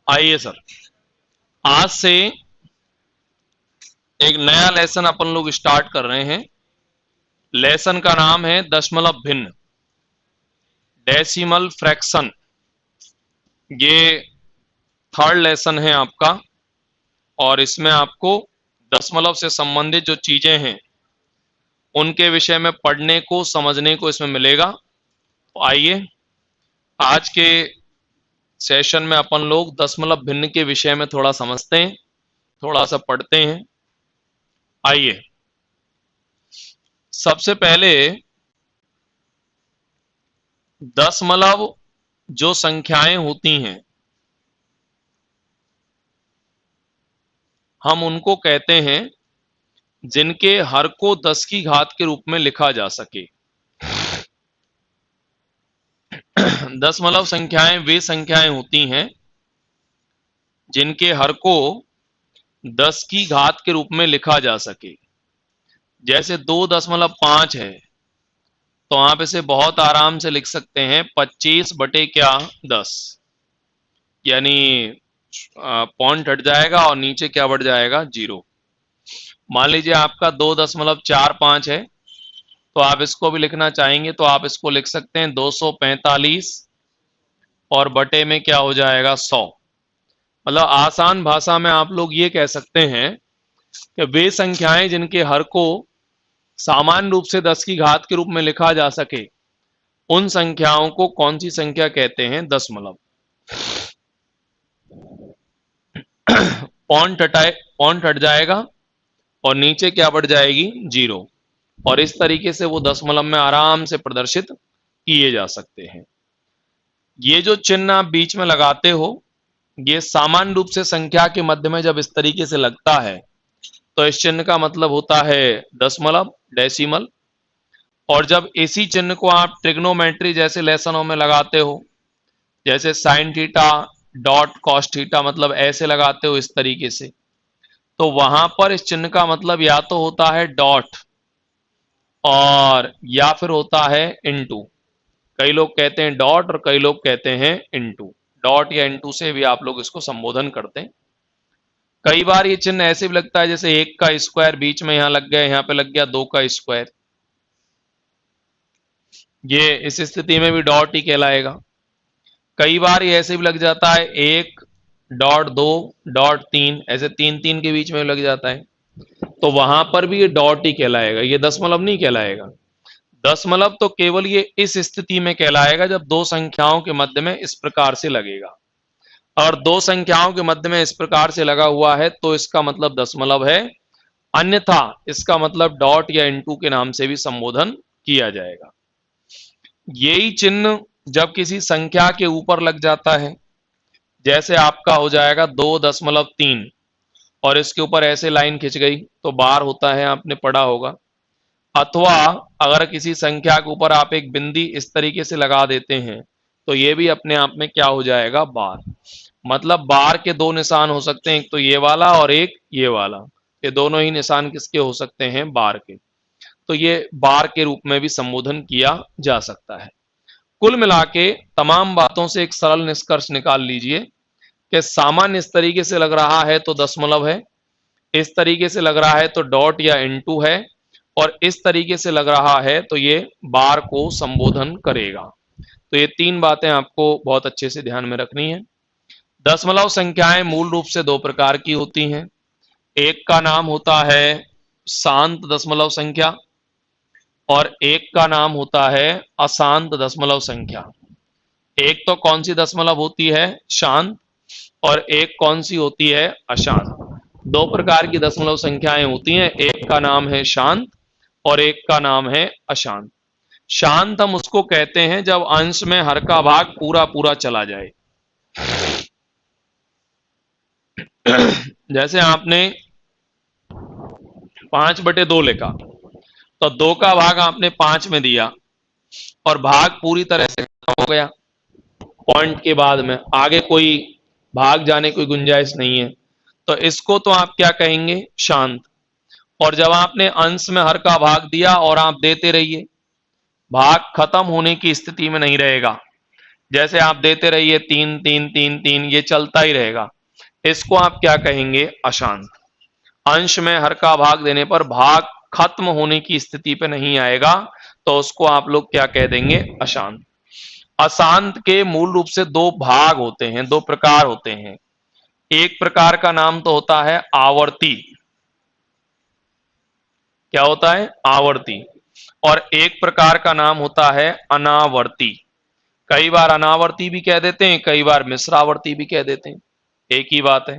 आइए सर, आज से एक नया लेसन अपन लोग स्टार्ट कर रहे हैं। लेसन का नाम है दशमलव भिन्न, डेसिमल फ्रैक्शन। ये थर्ड लेसन है आपका और इसमें आपको दशमलव से संबंधित जो चीजें हैं उनके विषय में पढ़ने को, समझने को इसमें मिलेगा। तो आइए आज के सेशन में अपन लोग दशमलव भिन्न के विषय में थोड़ा समझते हैं, थोड़ा सा पढ़ते हैं। आइए, सबसे पहले दशमलव जो संख्याएं होती हैं हम उनको कहते हैं जिनके हर को 10 की घात के रूप में लिखा जा सके। दशमलव संख्याएं वे संख्याएं होती हैं जिनके हर को 10 की घात के रूप में लिखा जा सके। जैसे 2.5 है तो आप इसे बहुत आराम से लिख सकते हैं 25 बटे क्या 10, यानी पॉइंट हट जाएगा और नीचे क्या बढ़ जाएगा 0। मान लीजिए आपका 2.45 है तो आप इसको भी लिखना चाहेंगे तो आप इसको लिख सकते हैं 245 और बटे में क्या हो जाएगा 100। मतलब आसान भाषा में आप लोग ये कह सकते हैं कि वे संख्याएं जिनके हर को सामान्य रूप से 10 की घात के रूप में लिखा जा सके उन संख्याओं को कौन सी संख्या कहते हैं? दशमलव। पॉइंट हट जाएगा और नीचे क्या बढ़ जाएगी 0, और इस तरीके से वो दशमलव में आराम से प्रदर्शित किए जा सकते हैं। ये जो चिन्ह आप बीच में लगाते हो ये सामान्य रूप से संख्या के मध्य में जब इस तरीके से लगता है तो इस चिन्ह का मतलब होता है दशमलव, डेसिमल। और जब इसी चिन्ह को आप ट्रिग्नोमेट्री जैसे लेसनों में लगाते हो, जैसे sine theta dot cos theta, मतलब ऐसे लगाते हो इस तरीके से, तो वहां पर इस चिन्ह का मतलब या तो होता है डॉट और या फिर होता है इनटू। कई लोग कहते हैं डॉट और कई लोग कहते हैं इनटू। डॉट या इनटू से भी आप लोग इसको संबोधन करते हैं। कई बार ये चिन्ह ऐसे भी लगता है जैसे 1 का स्क्वायर बीच में यहां लग गया, यहां पे लग गया 2 का स्क्वायर, ये इस स्थिति में भी डॉट ही कहलाएगा। कई बार ये ऐसे भी लग जाता है 1.2.3, ऐसे 3 के बीच में लग जाता है, तो वहां पर भी ये डॉट ही कहलाएगा, ये दशमलव नहीं कहलाएगा। दशमलव तो केवल ये इस स्थिति में कहलाएगा जब दो संख्याओं के मध्य में इस प्रकार से लगेगा, और दो संख्याओं के मध्य में इस प्रकार से लगा हुआ है तो इसका मतलब दशमलव है, अन्यथा इसका मतलब डॉट या इनटू के नाम से भी संबोधन किया जाएगा। यही चिन्ह जब किसी संख्या के ऊपर लग जाता है, जैसे आपका हो जाएगा 2.3 और इसके ऊपर ऐसे लाइन खिंच गई तो बार होता है, आपने पढ़ा होगा। अथवा अगर किसी संख्या के ऊपर आप एक बिंदी इस तरीके से लगा देते हैं तो ये भी अपने आप में क्या हो जाएगा बार। मतलब बार के दो निशान हो सकते हैं, एक तो ये वाला और एक ये वाला, ये दोनों ही निशान किसके हो सकते हैं? बार के। तो ये बार के रूप में भी संबोधन किया जा सकता है। कुल मिला के तमाम बातों से एक सरल निष्कर्ष निकाल लीजिए कि सामान्य इस तरीके से लग रहा है तो दशमलव है, इस तरीके से लग रहा है तो डॉट या इनटू है, और इस तरीके से लग रहा है तो ये बार को संबोधन करेगा। तो ये 3 बातें आपको बहुत अच्छे से ध्यान में रखनी है। दशमलव संख्याएं मूल रूप से 2 प्रकार की होती हैं। एक का नाम होता है शांत दशमलव संख्या और एक का नाम होता है अशांत दशमलव संख्या। एक तो कौन सी दशमलव होती है? शांत। और एक कौन सी होती है? अशांत। 2 प्रकार की दशमलव संख्याएं होती हैं, एक का नाम है शांत और एक का नाम है अशांत। शांत हम उसको कहते हैं जब अंश में हर का भाग पूरा पूरा चला जाए। जैसे आपने 5/2 लिखा तो 2 का भाग आपने 5 में दिया और भाग पूरी तरह से हो गया, पॉइंट के बाद में आगे कोई भाग जाने कोई गुंजाइश नहीं है, तो इसको तो आप क्या कहेंगे? शांत। और जब आपने अंश में हर का भाग दिया और आप देते रहिए, भाग खत्म होने की स्थिति में नहीं रहेगा, जैसे आप देते रहिए 3 3 3 3, ये चलता ही रहेगा। इसको आप क्या कहेंगे? अशांत। अंश में हर का भाग देने पर भाग खत्म होने की स्थिति पे नहीं आएगा, तो उसको आप लोग क्या कह देंगे? अशांत। अशांत के मूल रूप से दो भाग होते हैं, दो प्रकार होते हैं। एक प्रकार का नाम तो होता है आवर्ती। क्या होता है? आवर्ती। और एक प्रकार का नाम होता है अनावर्ती। कई बार अनावर्ती भी कह देते हैं, कई बार मिश्रावर्ती भी कह देते हैं, एक ही बात है।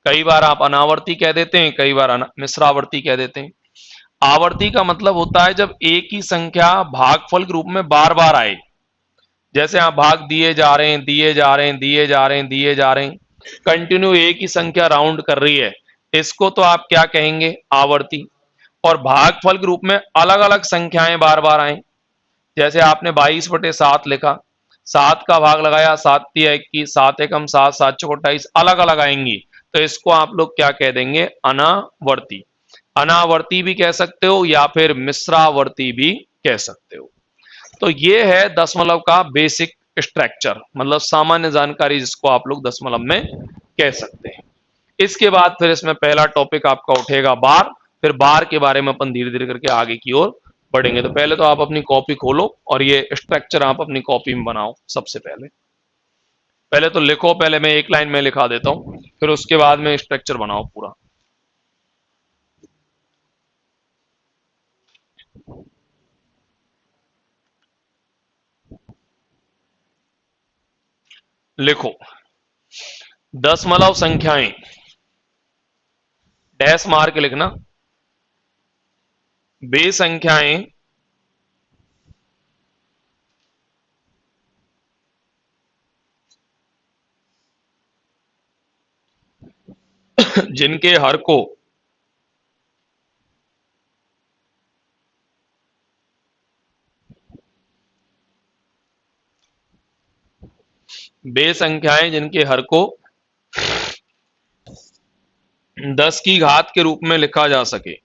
कई बार आप अनावर्ती कह देते हैं, कई बार मिश्रावर्ती कह देते हैं। आवर्ती का मतलब होता है जब एक ही संख्या भागफल के रूप में बार बार आए। जैसे आप भाग दिए जा रहे हैं, दिए जा रहे हैं, दिए जा रहे हैं, दिए जा रहे हैं, कंटिन्यू एक ही संख्या राउंड कर रही है, इसको तो आप क्या कहेंगे? आवर्ती। और भागफल के रूप में अलग अलग संख्याएं बार बार आए, जैसे आपने 22/7 लिखा, 7 का भाग लगाया, 7 × 3 = 21, 7 × 1 = 7, 7 × 4 = 28, अलग अलग आएंगी, तो इसको आप लोग क्या कह देंगे? अनावर्ती। अनावर्ती भी कह सकते हो या फिर मिश्रावर्ती भी कह सकते हो। तो ये है दशमलव का बेसिक स्ट्रक्चर, मतलब सामान्य जानकारी जिसको आप लोग दशमलव में कह सकते हैं। इसके बाद फिर इसमें पहला टॉपिक आपका उठेगा बार। फिर बार के बारे में अपन धीरे धीरे करके आगे की ओर बढ़ेंगे। तो पहले तो आप अपनी कॉपी खोलो और ये स्ट्रक्चर आप अपनी कॉपी में बनाओ। सबसे पहले पहले तो लिखो, पहले मैं एक लाइन में लिखा देता हूं, फिर उसके बाद में स्ट्रक्चर बनाओ पूरा। लिखो, दशमलव संख्याएं, डैश मार के लिखना, बे संख्याएं जिनके हर को बे संख्याएं जिनके हर को 10 की घात के रूप में लिखा जा सके,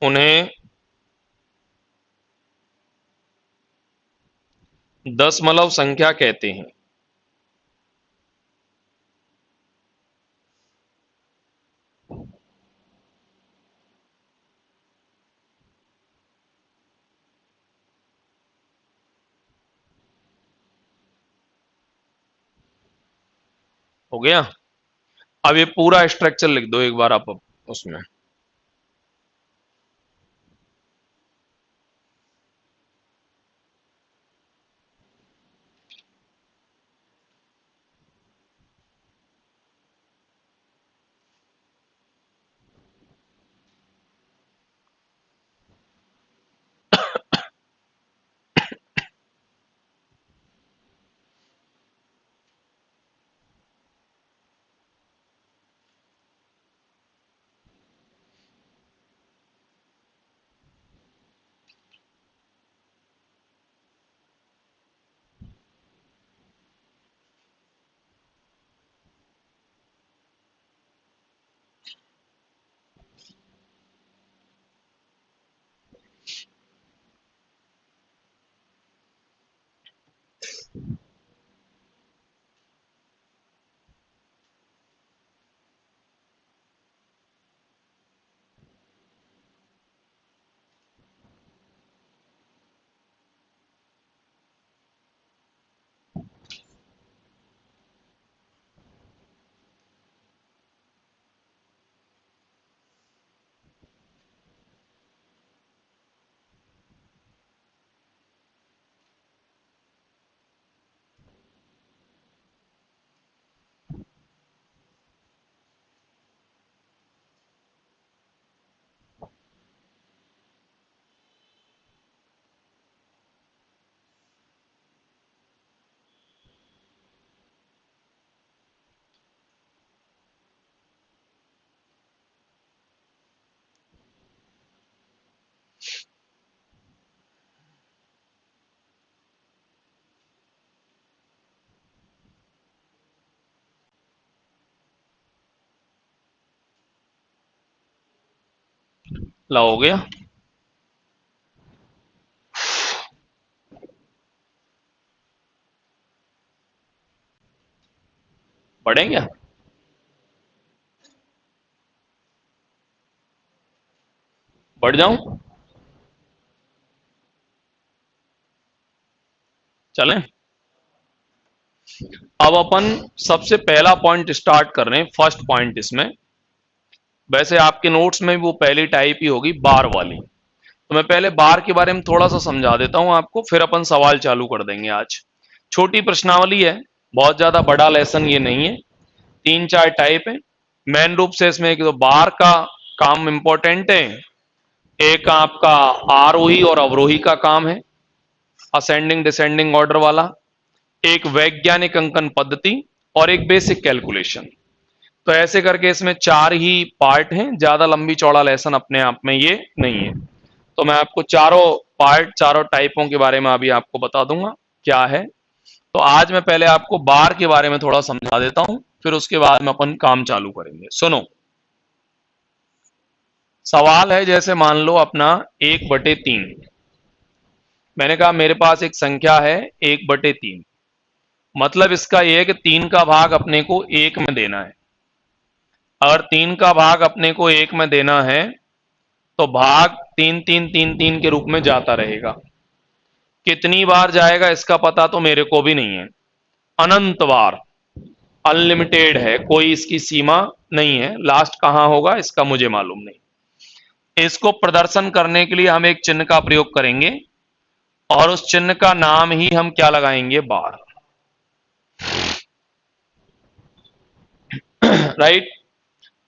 उन्हें दशमलव संख्या कहते हैं। हो गया? अब ये पूरा स्ट्रक्चर लिख दो एक बार आप उसमें। ला हो गया। पढ़ें क्या? बढ़ जाऊं? चलें। अब अपन सबसे पहला पॉइंट स्टार्ट कर रहे हैं, फर्स्ट पॉइंट इसमें। वैसे आपके नोट्स में भी वो पहली टाइप ही होगी, बार वाली। तो मैं पहले बार के बारे में थोड़ा सा समझा देता हूं आपको, फिर अपन सवाल चालू कर देंगे। आज छोटी प्रश्नावली है, बहुत ज्यादा बड़ा लेसन ये नहीं है। 3-4 टाइप है मेन रूप से इसमें। एक तो बार का काम इंपॉर्टेंट है, एक आपका आरोही और अवरोही का काम है, असेंडिंग डिसेंडिंग ऑर्डर वाला, एक वैज्ञानिक अंकन पद्धति और एक बेसिक कैलकुलेशन। तो ऐसे करके इसमें 4 ही पार्ट हैं, ज्यादा लंबी चौड़ा लेसन अपने आप में ये नहीं है। तो मैं आपको चारों पार्ट, चारों टाइपों के बारे में अभी आपको बता दूंगा क्या है। तो आज मैं पहले आपको बार के बारे में थोड़ा समझा देता हूं, फिर उसके बाद में अपन काम चालू करेंगे। सुनो, सवाल है जैसे मान लो अपना 1/3। मैंने कहा मेरे पास एक संख्या है 1/3, मतलब इसका यह है कि 3 का भाग अपने को 1 में देना है। अगर 3 का भाग अपने को 1 में देना है तो भाग 3-3-3-3 के रूप में जाता रहेगा। कितनी बार जाएगा इसका पता तो मेरे को भी नहीं है, अनंत बार, अनलिमिटेड है, कोई इसकी सीमा नहीं है। लास्ट कहां होगा इसका मुझे मालूम नहीं। इसको प्रदर्शन करने के लिए हम एक चिन्ह का प्रयोग करेंगे और उस चिन्ह का नाम ही हम क्या लगाएंगे, बार। राइट।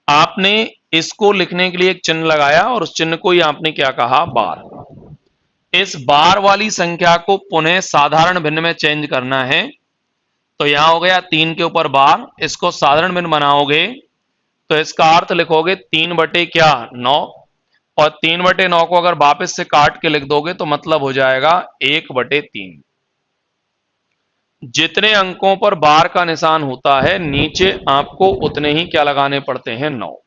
आपने इसको लिखने के लिए एक चिन्ह लगाया और उस चिन्ह को ही आपने क्या कहा, बार। इस बार वाली संख्या को पुनः साधारण भिन्न में चेंज करना है। तो यहां हो गया 3 के ऊपर बार, इसको साधारण भिन्न बनाओगे तो इसका अर्थ लिखोगे 3 बटे क्या, 9। और 3/9 को अगर वापस से काट के लिख दोगे तो मतलब हो जाएगा 1/3। जितने अंकों पर बार का निशान होता है नीचे आपको उतने ही क्या लगाने पड़ते हैं, 9।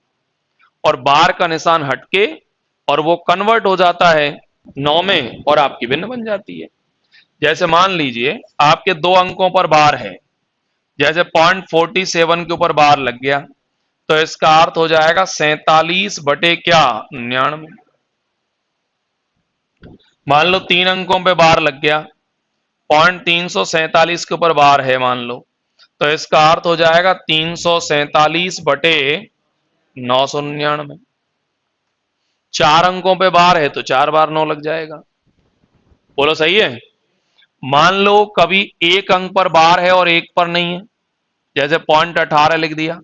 और बार का निशान हटके और वो कन्वर्ट हो जाता है 9 में और आपकी भिन्न बन जाती है। जैसे मान लीजिए आपके 2 अंकों पर बार है, जैसे 0.47 के ऊपर बार लग गया तो इसका अर्थ हो जाएगा 47 बटे क्या, 99। मान लो 3 अंकों पे बार लग गया, 0.347 के ऊपर बार है मान लो, तो इसका अर्थ हो जाएगा 347 बटे 999। 4 अंकों पे बार है तो 4 बार 9 लग जाएगा। बोलो सही है। मान लो कभी एक अंक पर बार है और एक पर नहीं है, जैसे 0.18 लिख दिया,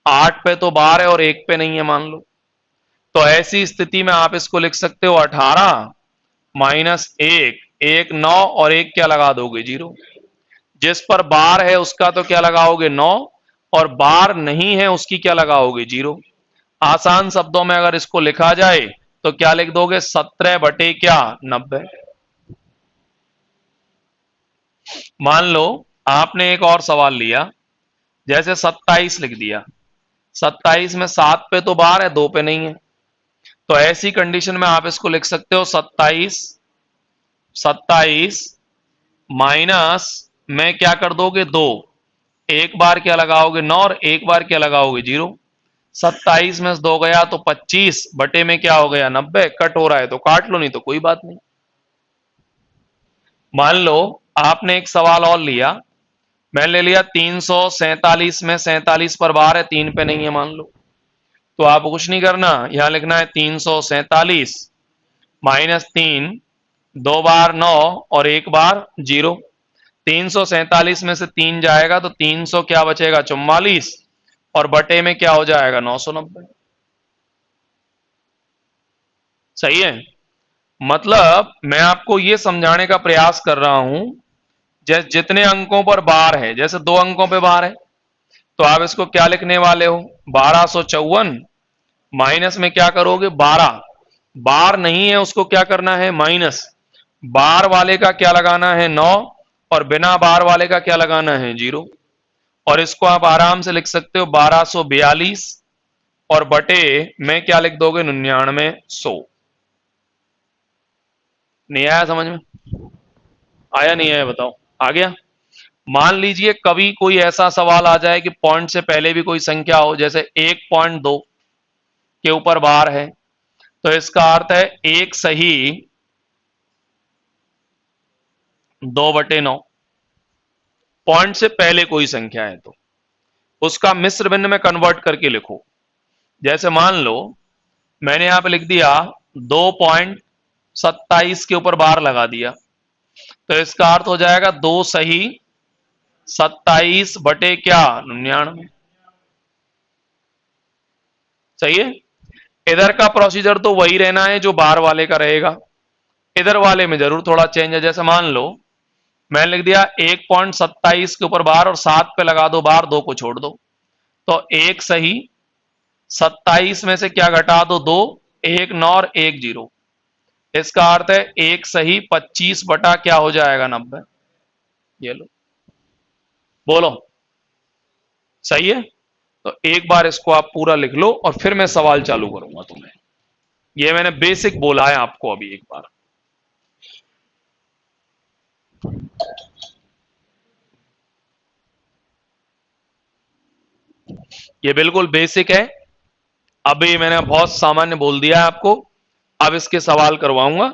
8 पे तो बार है और 1 पे नहीं है मान लो। तो ऐसी स्थिति में आप इसको लिख सकते हो 18 माइनस 1, 1 9 और 1 क्या लगा दोगे, 0। जिस पर बार है उसका तो क्या लगाओगे, 9, और बार नहीं है उसकी क्या लगाओगे, 0। आसान शब्दों में अगर इसको लिखा जाए तो क्या लिख दोगे, 17 बटे क्या, 90। मान लो आपने एक और सवाल लिया, जैसे 27 लिख दिया। 27 में 7 पे तो बार है, 2 पे नहीं है। तो ऐसी कंडीशन में आप इसको लिख सकते हो 27 माइनस में क्या कर दोगे, 2। एक बार क्या लगाओगे, 9, और एक बार क्या लगाओगे, 0। 27 में 2 गया तो 25 बटे में क्या हो गया, 90। कट हो रहा है तो काट लो, नहीं तो कोई बात नहीं। मान लो आपने एक सवाल और लिया, मैंने ले लिया 347 में 47 पर बार है, 3 पे नहीं है मान लो। तो आप कुछ नहीं करना, यहां लिखना है 347 माइनस 3, 2 बार 9 और 1 बार 0। 347 में से 3 जाएगा तो 300 क्या बचेगा, 44, और बटे में क्या हो जाएगा, 990। सही है। मतलब मैं आपको यह समझाने का प्रयास कर रहा हूं, जैसे जितने अंकों पर बार है, जैसे 2 अंकों पे बार है तो आप इसको क्या लिखने वाले हो, 1254 माइनस में क्या करोगे, 12। बार नहीं है उसको क्या करना है, माइनस। बार वाले का क्या लगाना है, 9, और बिना बार वाले का क्या लगाना है, 0। और इसको आप आराम से लिख सकते हो 1242 और बटे में क्या लिख दोगे? 9900। नहीं आया समझ में? आया नहीं आया बताओ? आ गया? मान लीजिए कभी कोई ऐसा सवाल आ जाए कि पॉइंट से पहले भी कोई संख्या हो, जैसे 1.2 के ऊपर बार है, तो इसका अर्थ है एक सही 2/9। पॉइंट से पहले कोई संख्या है तो उसका मिश्र भिन्न में कन्वर्ट करके लिखो। जैसे मान लो मैंने यहां पे लिख दिया 2.27 के ऊपर बार लगा दिया, तो इसका अर्थ हो जाएगा 2 सही 27 बटे क्या? 99। सही है? इधर का प्रोसीजर तो वही रहना है जो बार वाले का रहेगा, इधर वाले में जरूर थोड़ा चेंज है। जैसे मान लो मैंने लिख दिया 1.27 के ऊपर बार और 7 पे लगा दो बार, 2 को छोड़ दो, तो एक सही 27 में से क्या घटा दो? 2, 1 9 और 1 0। इसका अर्थ है एक सही 25 बटा क्या हो जाएगा? 90। ये लो, बोलो सही है? तो एक बार इसको आप पूरा लिख लो और फिर मैं सवाल चालू करूंगा तुम्हें। ये मैंने बेसिक बोला है आपको अभी एक बार। ये बिल्कुल बेसिक है, अभी मैंने बहुत सामान्य बोल दिया है आपको। अब इसके सवाल करवाऊंगा,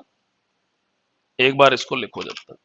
एक बार इसको लिखो जब तक।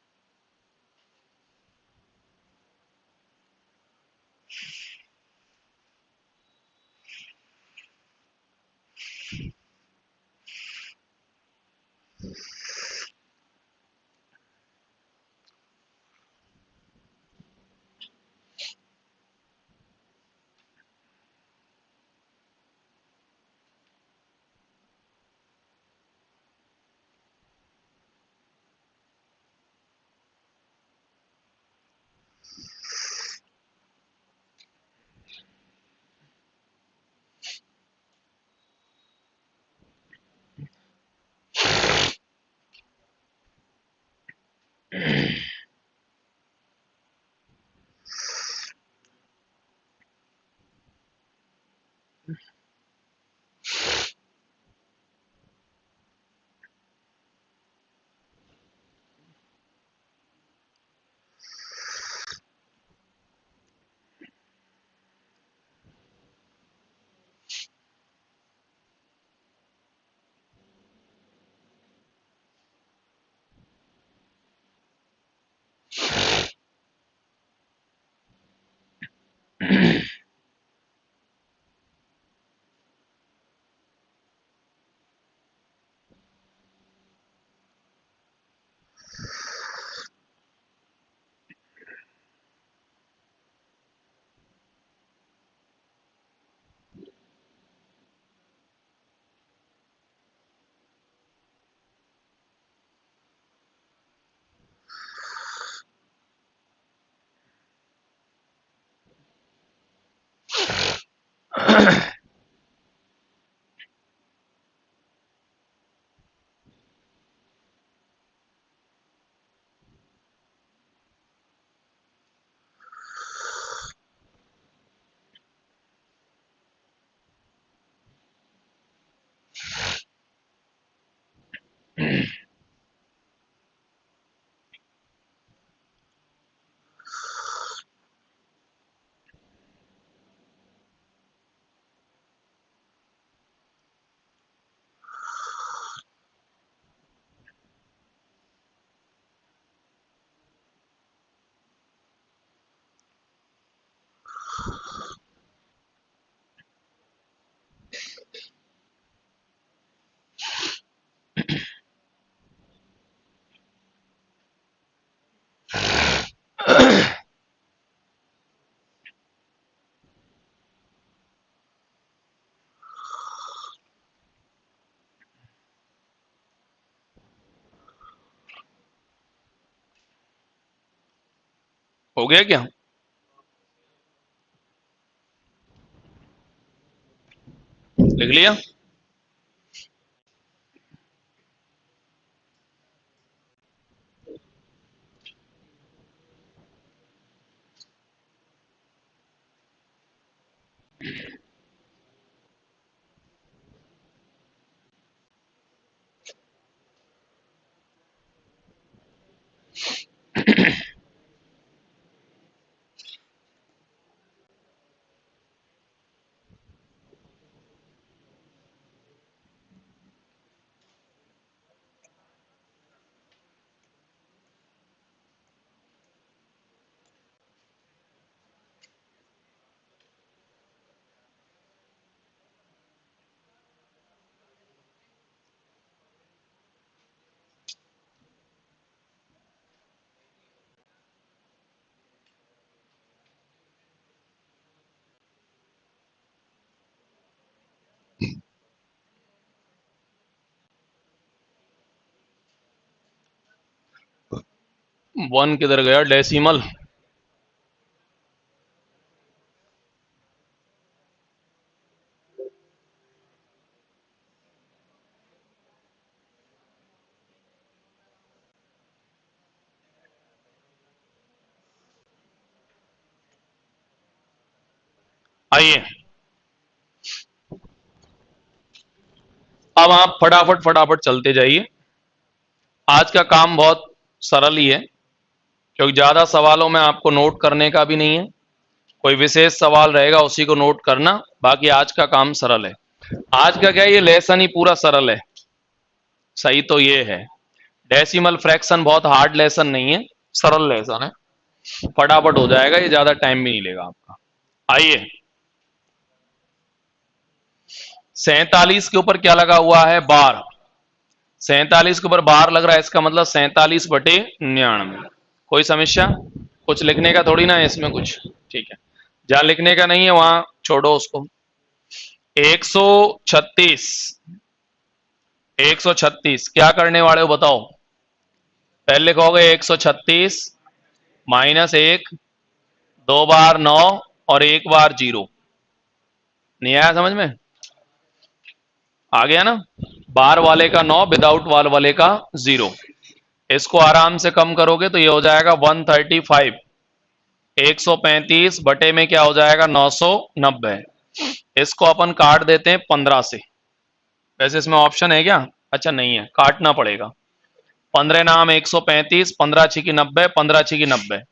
हो गया क्या? लिख लिया? वन किधर गया, डेसिमल। आइए, अब आप फटाफट फटाफट चलते जाइए। आज का काम बहुत सरल ही है, क्योंकि ज्यादा सवालों में आपको नोट करने का भी नहीं है। कोई विशेष सवाल रहेगा उसी को नोट करना, बाकी आज का काम सरल है। आज का क्या, ये लेसन ही पूरा सरल है। सही तो ये है, डेसिमल फ्रैक्शन बहुत हार्ड लेसन नहीं है, सरल लेसन है, फटाफट हो जाएगा, ये ज्यादा टाइम भी नहीं लेगा आपका। आइए, 47 के ऊपर क्या लगा हुआ है, बार। 47 के ऊपर बार लग रहा है, इसका मतलब 47/99। कोई समस्या, कुछ लिखने का थोड़ी ना है इसमें कुछ, ठीक है। जहां लिखने का नहीं है वहां छोड़ो उसको। 136, 136 क्या करने वाले हो बताओ। पहले लिखोगे 136 माइनस 1, 2 बार 9 और 1 बार 0। नहीं आया समझ में, आ गया ना। बार वाले का 9, विदाउट बार वाले का 0। इसको आराम से कम करोगे तो ये हो जाएगा 135। 135 बटे में क्या हो जाएगा, 990। इसको अपन काट देते हैं 15 से। वैसे इसमें ऑप्शन है क्या, अच्छा नहीं है, काटना पड़ेगा। 15 नाम 135, 15 छिकी 90, 15 छिकी 90।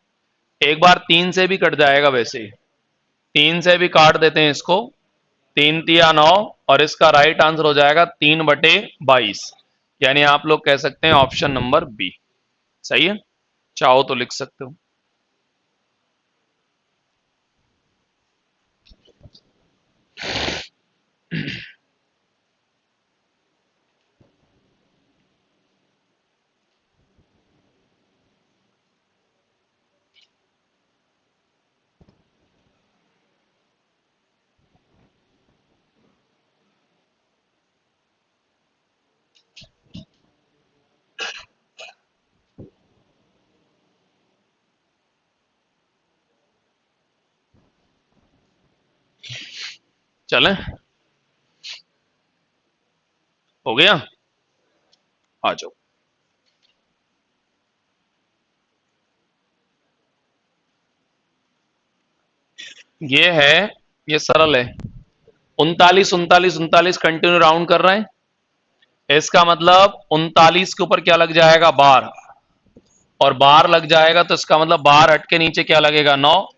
एक बार 3 से भी कट जाएगा, वैसे 3 से भी काट देते हैं इसको। 3 तिया 9 और इसका राइट आंसर हो जाएगा 3/22। यानी आप लोग कह सकते हैं ऑप्शन नंबर बी सही है। चाहो तो लिख सकते हो। चलें, हो गया, आ जाओ। ये है, ये सरल है। 39 39 39 कंटिन्यू राउंड कर रहे हैं, इसका मतलब 39 के ऊपर क्या लग जाएगा, बार, और बार लग जाएगा तो इसका मतलब बार हट के नीचे क्या लगेगा, 9।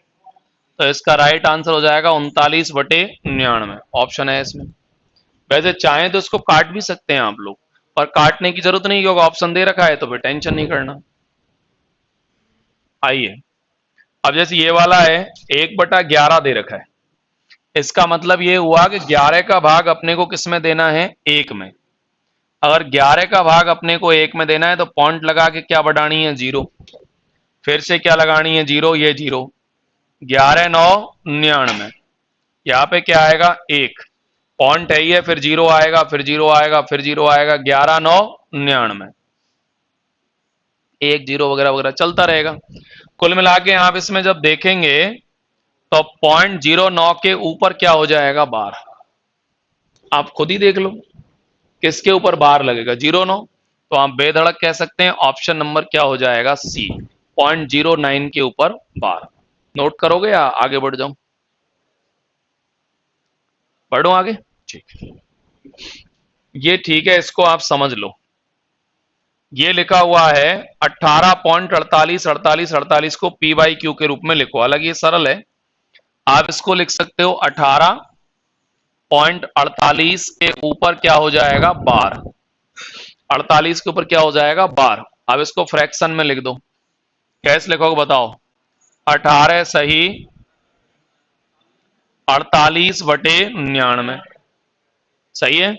तो इसका राइट आंसर हो जाएगा 39/99। ऑप्शन है इसमें। वैसे चाहें तो इसको काट भी सकते हैं आप लोग, पर काटने की जरूरत नहीं, क्योंकि ऑप्शन दे रखा है तो फिर टेंशन नहीं करना। आइए, अब जैसे ये वाला है 1/11 दे रखा है, इसका मतलब ये हुआ कि 11 का भाग अपने को किस में देना है, 1 में। अगर 11 का भाग अपने को 1 में देना है तो पॉइंट लगा के क्या बढ़ानी है, 0। फिर से क्या लगानी है, 0, ये 0। 11 9 99, यहाँ पे क्या आएगा, 1 पॉइंट है ये, फिर 0 आएगा, फिर 0 आएगा, फिर 0 आएगा। 11 9 99, 1 0 वगैरह वगैरह चलता रहेगा। कुल मिला के आप इसमें जब देखेंगे तो 0.09 के ऊपर क्या हो जाएगा, बार। आप खुद ही देख लो किसके ऊपर बार लगेगा, 0.9। तो आप बेधड़क कह सकते हैं ऑप्शन नंबर क्या हो जाएगा, सी, 0.09 के ऊपर बार। नोट करोगे या आगे बढ़ जाऊं, बढ़ो आगे, ठीक। ये ठीक है, इसको आप समझ लो। ये लिखा हुआ है 18.48 को P/Q के रूप में लिखो, हालांकि ये सरल है। आप इसको लिख सकते हो 18.48 के ऊपर क्या हो जाएगा, बार। 48 के ऊपर क्या हो जाएगा, बार। अब इसको फ्रैक्शन में लिख दो, कैसे लिखोगे बताओ। 18 सही 48/99 सही है।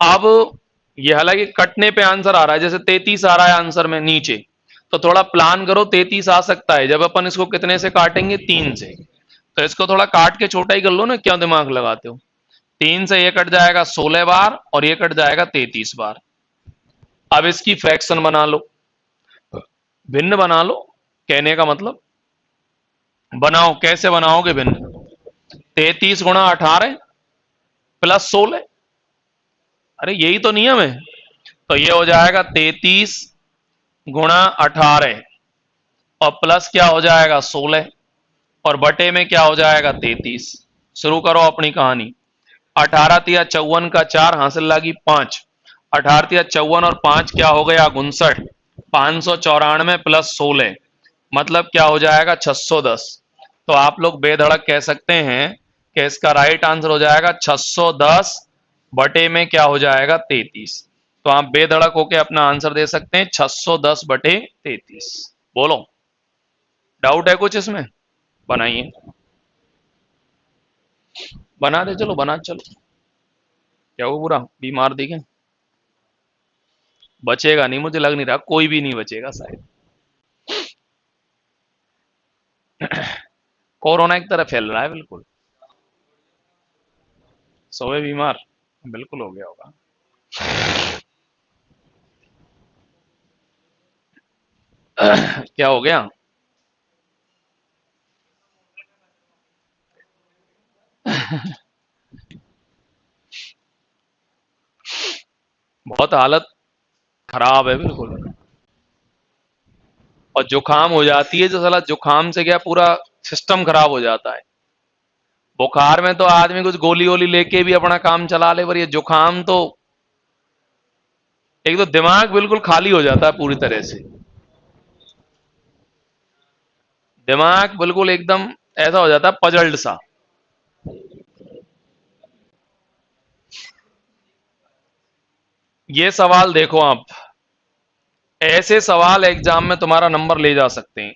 अब ये हालांकि कटने पे आंसर आ रहा है, जैसे 33 आ रहा है आंसर में नीचे, तो थोड़ा प्लान करो, 33 आ सकता है जब अपन इसको कितने से काटेंगे, 3 से। तो इसको थोड़ा काट के छोटा ही कर लो ना, क्या दिमाग लगाते हो। 3 से ये कट जाएगा 16 बार और ये कट जाएगा 33 बार। अब इसकी फ्रैक्शन बना लो, भिन्न बना लो, कहने का मतलब बनाओ, कैसे बनाओगे भिन्न? 33 × 18 +16, अरे यही तो नियम है। तो ये हो जाएगा 33 × 18 और प्लस क्या हो जाएगा 16 और बटे में क्या हो जाएगा 33। शुरू करो अपनी कहानी। 18 × 54 का 4 हासिल लगी 5, 18 × 54 और 5 क्या हो गया 59, 594 +16 मतलब क्या हो जाएगा 610। तो आप लोग बेधड़क कह सकते हैं कि इसका राइट आंसर हो जाएगा 610 बटे में क्या हो जाएगा 33। तो आप बेधड़क होके अपना आंसर दे सकते हैं 610 बटे 33। बोलो, डाउट है कुछ इसमें? बनाइए, बना दे, चलो बना, चलो। क्या हुआ, पूरा बीमार दिखे? बचेगा नहीं, मुझे लग नहीं रहा कोई भी नहीं बचेगा शायद। कोरोना एक तरह फैल रहा है बिल्कुल। सोए बीमार बिल्कुल हो गया होगा। क्या हो गया? बहुत हालत खराब है बिल्कुल। और जुकाम हो जाती है, जो साला जुकाम से क्या पूरा सिस्टम खराब हो जाता है। बुखार में तो आदमी कुछ गोली वोली लेके भी अपना काम चला ले, पर ये जुकाम तो एक तो दिमाग बिल्कुल खाली हो जाता है पूरी तरह से। दिमाग बिल्कुल एकदम ऐसा हो जाता है पजल्ड सा। ये सवाल देखो आप, ऐसे सवाल एग्जाम में तुम्हारा नंबर ले जा सकते हैं।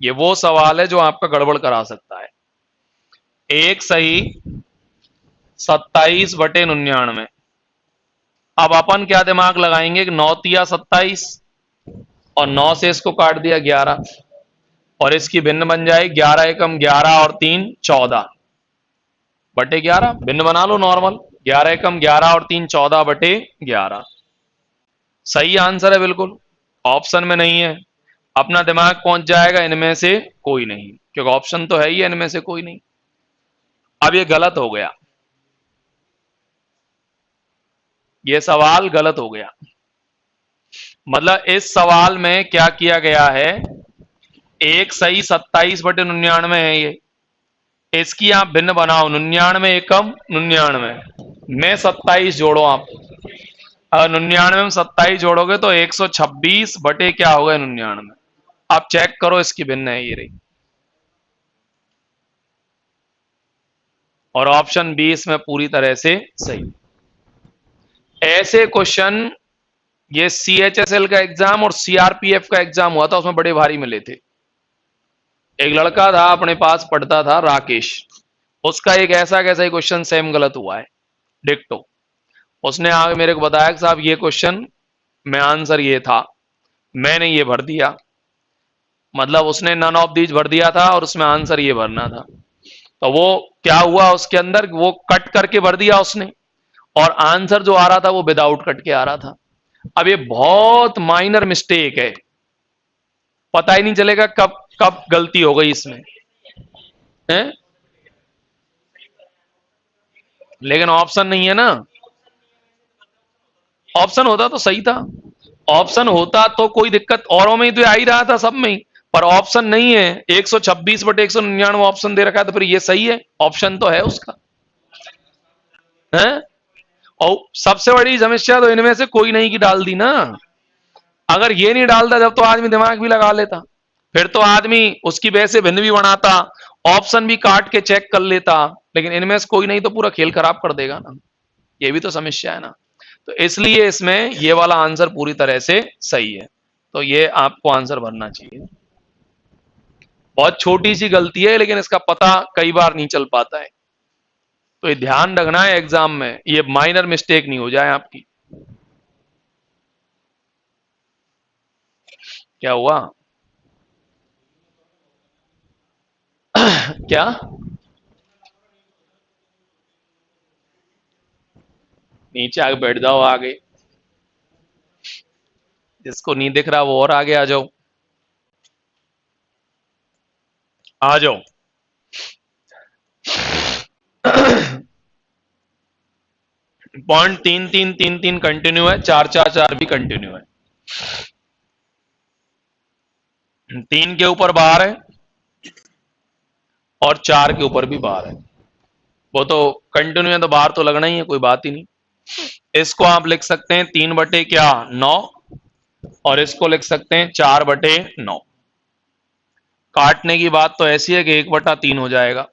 ये वो सवाल है जो आपका गड़बड़ करा सकता है। एक सही 27/99। अब अपन क्या दिमाग लगाएंगे कि 9 × 27 और 9 से इसको काट दिया 11 और इसकी भिन्न बन जाए 11 एकम 11 और 3 14 बटे 11। भिन्न बना लो नॉर्मल, 11 एकम 11 और 3 14 बटे 11। सही आंसर है बिल्कुल, ऑप्शन में नहीं है। अपना दिमाग पहुंच जाएगा इनमें से कोई नहीं, क्योंकि ऑप्शन तो है ही इनमें से कोई नहीं। अब ये गलत हो गया, ये सवाल गलत हो गया। मतलब इस सवाल में क्या किया गया है, एक सही 27/99 है ये, इसकी आप भिन्न बनाओ 99 एकम 99 में 27 जोड़ो आप। अगर 99 में 27 जोड़ोगे तो 126 बटे क्या होगा 99। आप चेक करो, इसकी भिन्न है ये रही। और ऑप्शन बी इसमें पूरी तरह से सही। ऐसे क्वेश्चन ये CHSL का एग्जाम और CRPF का एग्जाम हुआ था, उसमें बड़े भारी मिले थे। एक लड़का था अपने पास पढ़ता था, राकेश, उसका एक ऐसा कैसा ही क्वेश्चन सेम गलत हुआ है, डिक्टो। उसने आगे मेरे को बताया कि साहब ये क्वेश्चन में आंसर ये था, मैंने ये भर दिया। मतलब उसने नन ऑफ दीज भर दिया था और उसमें आंसर ये भरना था। तो वो क्या हुआ उसके अंदर, वो कट करके भर दिया उसने और आंसर जो आ रहा था वो विदाउट कट के आ रहा था। अब ये बहुत माइनर मिस्टेक है, पता ही नहीं चलेगा कब कब गलती हो गई इसमें है। लेकिन ऑप्शन नहीं है ना, ऑप्शन होता तो सही था। ऑप्शन होता तो कोई दिक्कत, औरों में ही तो आ ही रहा था, सब में ही। पर ऑप्शन नहीं है, 126/199 ऑप्शन दे रखा है, तो फिर ये सही है, ऑप्शन तो है उसका है। और सबसे बड़ी समस्या तो इनमें से कोई नहीं की डाल दी ना। अगर ये नहीं डालता जब तो आदमी दिमाग भी लगा लेता, फिर तो आदमी उसकी वजह से भिन्न भी बनाता, ऑप्शन भी काट के चेक कर लेता। लेकिन इनमें से कोई नहीं तो पूरा खेल खराब कर देगा ना, ये भी तो समस्या है ना। तो इसलिए इसमें ये वाला आंसर पूरी तरह से सही है। तो ये आपको आंसर भरना चाहिए। बहुत छोटी सी गलती है लेकिन इसका पता कई बार नहीं चल पाता है, तो ये ध्यान रखना है एग्जाम में, ये माइनर मिस्टेक नहीं हो जाए आपकी। क्या हुआ? क्या? नीचे आके बैठ जाओ, आगे जिसको नहीं दिख रहा वो और आगे आ जाओ। आ जाओ। पॉइंट 3 3 3 3 कंटिन्यू है, 4 4 4 भी कंटिन्यू है। 3 के ऊपर बार है और 4 के ऊपर भी बार है। वो तो कंटिन्यू है तो बार तो लगना ही है, कोई बात ही नहीं। इसको आप लिख सकते हैं 3 बटे क्या 9, और इसको लिख सकते हैं 4 बटे 9। काटने की बात तो ऐसी है कि 1/3 हो जाएगा,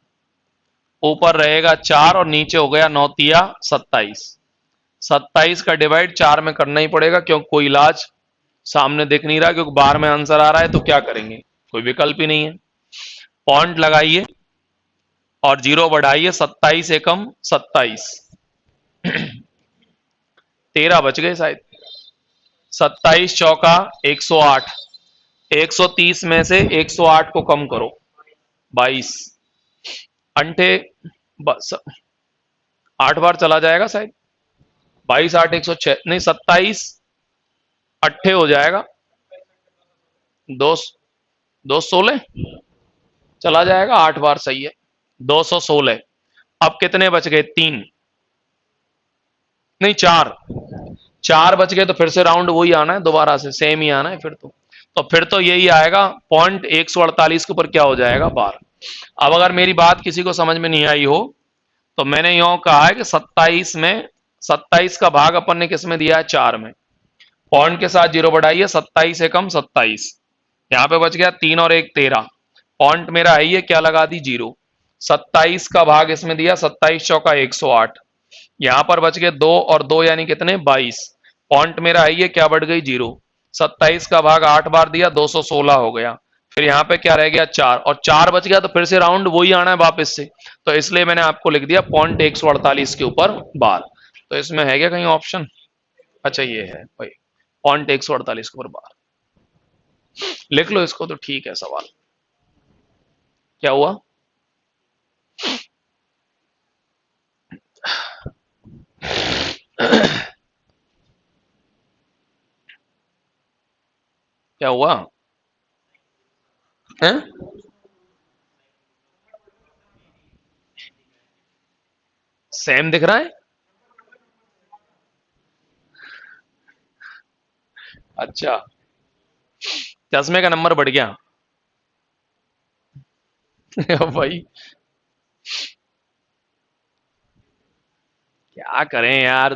ऊपर रहेगा 4 और नीचे हो गया 9 तिया 27। 27 का डिवाइड 4 में करना ही पड़ेगा, क्योंकि कोई इलाज सामने दिख नहीं रहा, क्योंकि बाहर में आंसर आ रहा है तो क्या करेंगे, कोई विकल्प ही नहीं है। पॉइंट लगाइए और 0 बढ़ाइए, 27 एकम 27, 13 बच गए शायद। 27 चौका 108, 130 में से 108 को कम करो, 22 अंठे, बस 8 बार चला जाएगा शायद। 22 8 106 नहीं, 27 अट्ठे हो जाएगा, 2 216 चला जाएगा, 8 बार सही है, 216। अब कितने बच गए, 3 नहीं 4, 4 बच गए तो फिर से राउंड वही आना है, दोबारा से सेम ही आना है फिर तो फिर तो यही आएगा। पॉइंट 148 के ऊपर क्या हो जाएगा, बार। अब अगर मेरी बात किसी को समझ में नहीं आई हो तो मैंने यूं कहा है कि 27 में 27 का भाग अपन ने किस में दिया है, 4 में। पॉइंट के साथ 0 बढ़ाइए, 27 एकम 27, यहां पे बच गया 3 और 1 13। पॉइंट मेरा है ये, क्या लगा दी 0। 27 का भाग इसमें दिया, 27 चौका 108, यहां पर बच गए 2 और 2 यानी कितने, 22। पॉइंट मेरा है ये, क्या बढ़ गई 0। 27 का भाग 8 बार दिया, 216 हो गया। फिर यहाँ पे क्या रह गया, 4, और 4 बच गया तो फिर से राउंड वही आना है वापस से, तो इसलिए मैंने आपको लिख दिया पॉइंट 148 के ऊपर बार। तो इसमें है क्या कहीं ऑप्शन, अच्छा ये है भाई, पॉइंट 148 के ऊपर बार, लिख लो इसको तो ठीक है। सवाल क्या हुआ, क्या हुआ है, सेम दिख रहा है, अच्छा चश्मे का नंबर बढ़ गया। भाई क्या करें यार,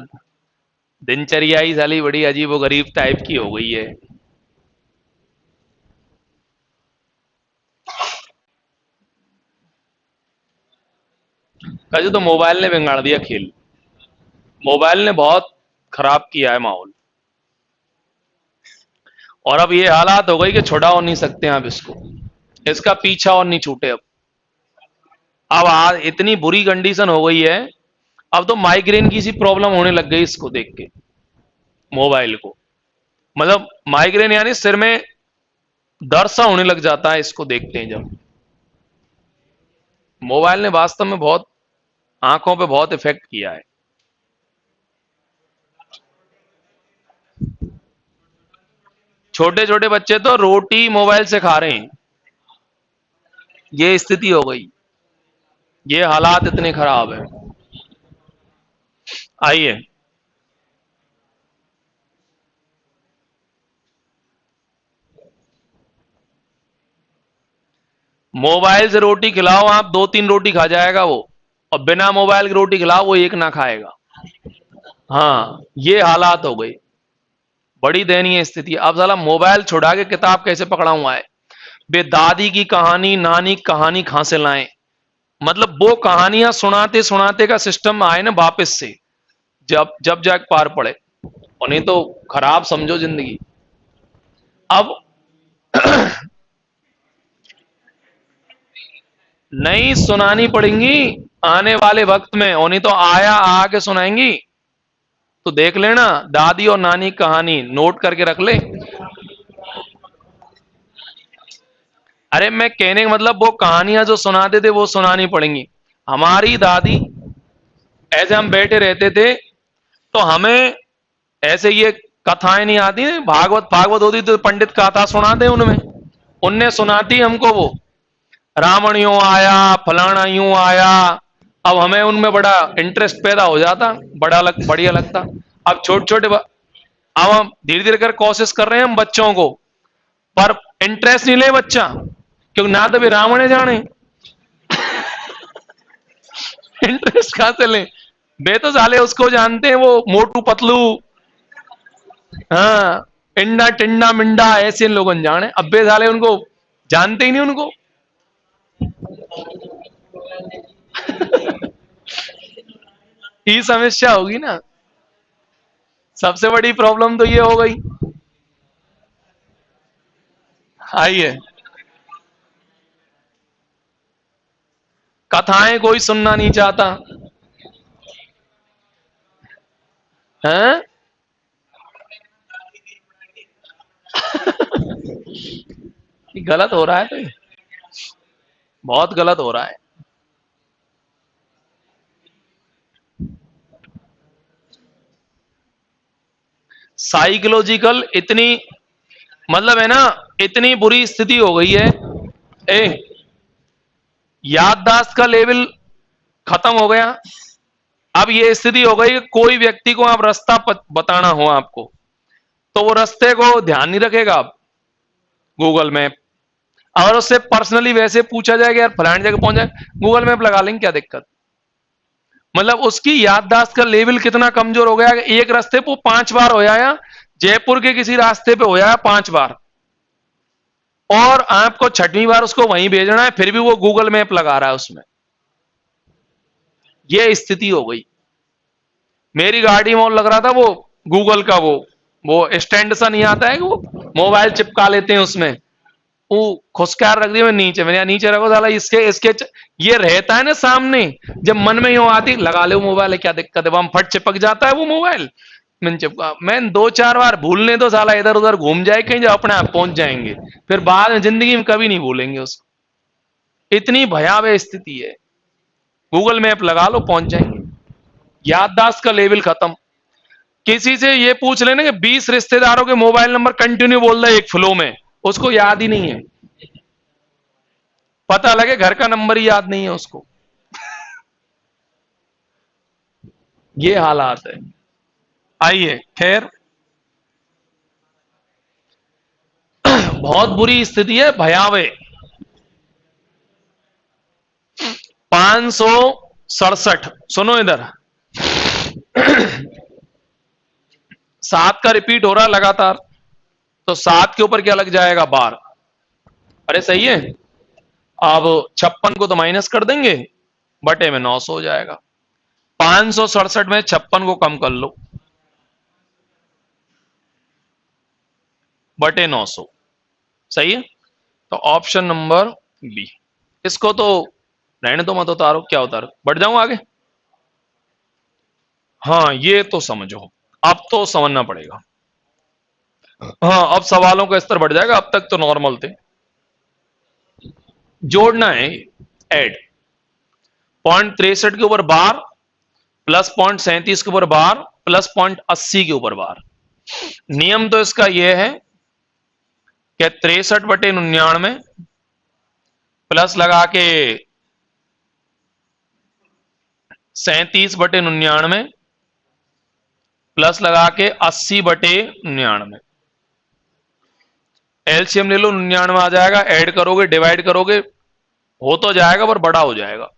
दिनचर्या ही साली बड़ी अजीब गरीब टाइप की हो गई है। कल तो मोबाइल ने बिगाड़ दिया खेल, मोबाइल ने बहुत खराब किया है माहौल, और अब ये हालात हो गई कि छुड़ा हो नहीं सकते आप इसको, इसका पीछा और नहीं छूटे। अब इतनी बुरी कंडीशन हो गई है, अब तो माइग्रेन की सी प्रॉब्लम होने लग गई इसको देख के, मोबाइल को। मतलब माइग्रेन यानी सिर में दर्द सा होने लग जाता है इसको देखते हैं जब। मोबाइल ने वास्तव में बहुत आंखों पे बहुत इफेक्ट किया है। छोटे छोटे बच्चे तो रोटी मोबाइल से खा रहे हैं, ये स्थिति हो गई, ये हालात इतने खराब है। आइए, मोबाइल से रोटी खिलाओ आप, 2 3 रोटी खा जाएगा वो, और बिना मोबाइल की रोटी खिलाओ वो एक ना खाएगा। हाँ ये हालात हो गई, बड़ी दयनीय स्थिति। अब साला मोबाइल छुड़ा के किताब कैसे पकड़ा हुआ है, बे दादी की कहानी नानी की कहानी कहां से लाएं, मतलब वो कहानियां सुनाते सुनाते का सिस्टम आए ना वापस से, जब जब जाग पार पड़े, और नहीं तो खराब समझो जिंदगी। अब नहीं सुनानी पड़ेंगी आने वाले वक्त में, और नहीं तो आया आके सुनाएंगी। तो देख लेना दादी और नानी की कहानी नोट करके रख ले। अरे मैं कहने का मतलब वो कहानियां जो सुनाते थे वो सुनानी पड़ेंगी। हमारी दादी, ऐसे हम बैठे रहते थे तो हमें ऐसे ये कथाएं नहीं आती, भागवत भागवत होती तो पंडित कथा सुनाते उनमें, उनने सुनाती हमको वो। रावण यूं आया, फलाना यूं आया। अब हमें उनमें बड़ा इंटरेस्ट पैदा हो जाता, बढ़िया लगता। अब छोटे छोटे अब हम धीरे धीरे कर कोशिश कर रहे हैं हम बच्चों को, पर इंटरेस्ट नहीं ले बच्चा, क्योंकि ना तो भी रावण जाने। इंटरेस्ट कहां से ले? बे तो साले उसको जानते हैं, वो मोटू पतलू, हाँ, इंडा टिंडा मिंडा ऐसे लोग जाने। अब बे साले उनको जानते ही नहीं उनको। ये समस्या होगी ना, सबसे बड़ी प्रॉब्लम तो ये हो गई। आइए, कथाएं कोई सुनना नहीं चाहता है। ये गलत हो रहा है, तो ये बहुत गलत हो रहा है। साइकोलॉजिकल इतनी, मतलब है ना, इतनी बुरी स्थिति हो गई है। ए, याददाश्त का लेवल खत्म हो गया। अब ये स्थिति हो गई कि कोई व्यक्ति को आप रास्ता बताना हो आपको, तो वो रास्ते को ध्यान नहीं रखेगा। आप गूगल मैप, अगर उससे पर्सनली वैसे पूछा जाएगा यार फलानी जगह पहुंच जाए, गूगल मैप लगा लेंगे, क्या दिक्कत। मतलब उसकी याददाश्त का लेवल कितना कमजोर हो गया कि एक रास्ते पे 5 बार होया या जयपुर के किसी रास्ते पे होया 5 बार, और आपको छठवीं बार उसको वहीं भेजना है, फिर भी वो गूगल मैप लगा रहा है उसमें। ये स्थिति हो गई। मेरी गाड़ी में लग रहा था वो गूगल का, वो स्टैंड सा नहीं आता है कि वो मोबाइल चिपका लेते हैं उसमें, वो खुशकार रख दिया। मैं नीचे, मैंने नीचे रखो साला, इसके इसके ये रहता है ना सामने, जब मन में यूं आती लगा ले मोबाइल है, क्या दिक्कत है, वहां फट चिपक जाता है वो मोबाइल। मैंने चिपका, मैं 2-4 बार भूलने तो साला इधर उधर घूम जाए कहीं, जब अपने आप पहुंच जाएंगे, फिर बाद में जिंदगी में कभी नहीं भूलेंगे उसको। इतनी भयावह स्थिति है। गूगल मैप लगा लो, पहुंच जाएंगे। याददाश्त का लेवल खत्म। किसी से ये पूछ लेना कि 20 रिश्तेदारों के मोबाइल नंबर कंटिन्यू बोल रहे एक फ्लो में, उसको याद ही नहीं है। पता लगे घर का नंबर ही याद नहीं है उसको। ये हालात है। आइए, खैर, बहुत बुरी स्थिति है, भयावह। 567, सुनो इधर। 7 का रिपीट हो रहा है लगातार, तो 7 के ऊपर क्या लग जाएगा? बार। अरे सही है। अब 56 को तो माइनस कर देंगे, बटे में 900 हो जाएगा। 567 में 56 को कम कर लो, बटे 900। सही है। तो ऑप्शन नंबर बी। इसको तो रहने दो, मत उतारो। क्या उतारो, बढ़ जाऊं आगे? हाँ, ये तो समझो, अब तो समझना पड़ेगा। हाँ, अब सवालों का स्तर बढ़ जाएगा, अब तक तो नॉर्मल थे। जोड़ना है, ऐड। 0.63 के ऊपर बार, प्लस 0.37 के ऊपर बार, प्लस 0.80 के ऊपर बार। नियम तो इसका यह है कि 63/99 प्लस लगा के 37/99 प्लस लगा के 80/99। एलसीएम ले लो, 99 आ जाएगा। ऐड करोगे, डिवाइड करोगे, हो तो जाएगा, पर बड़ा हो जाएगा।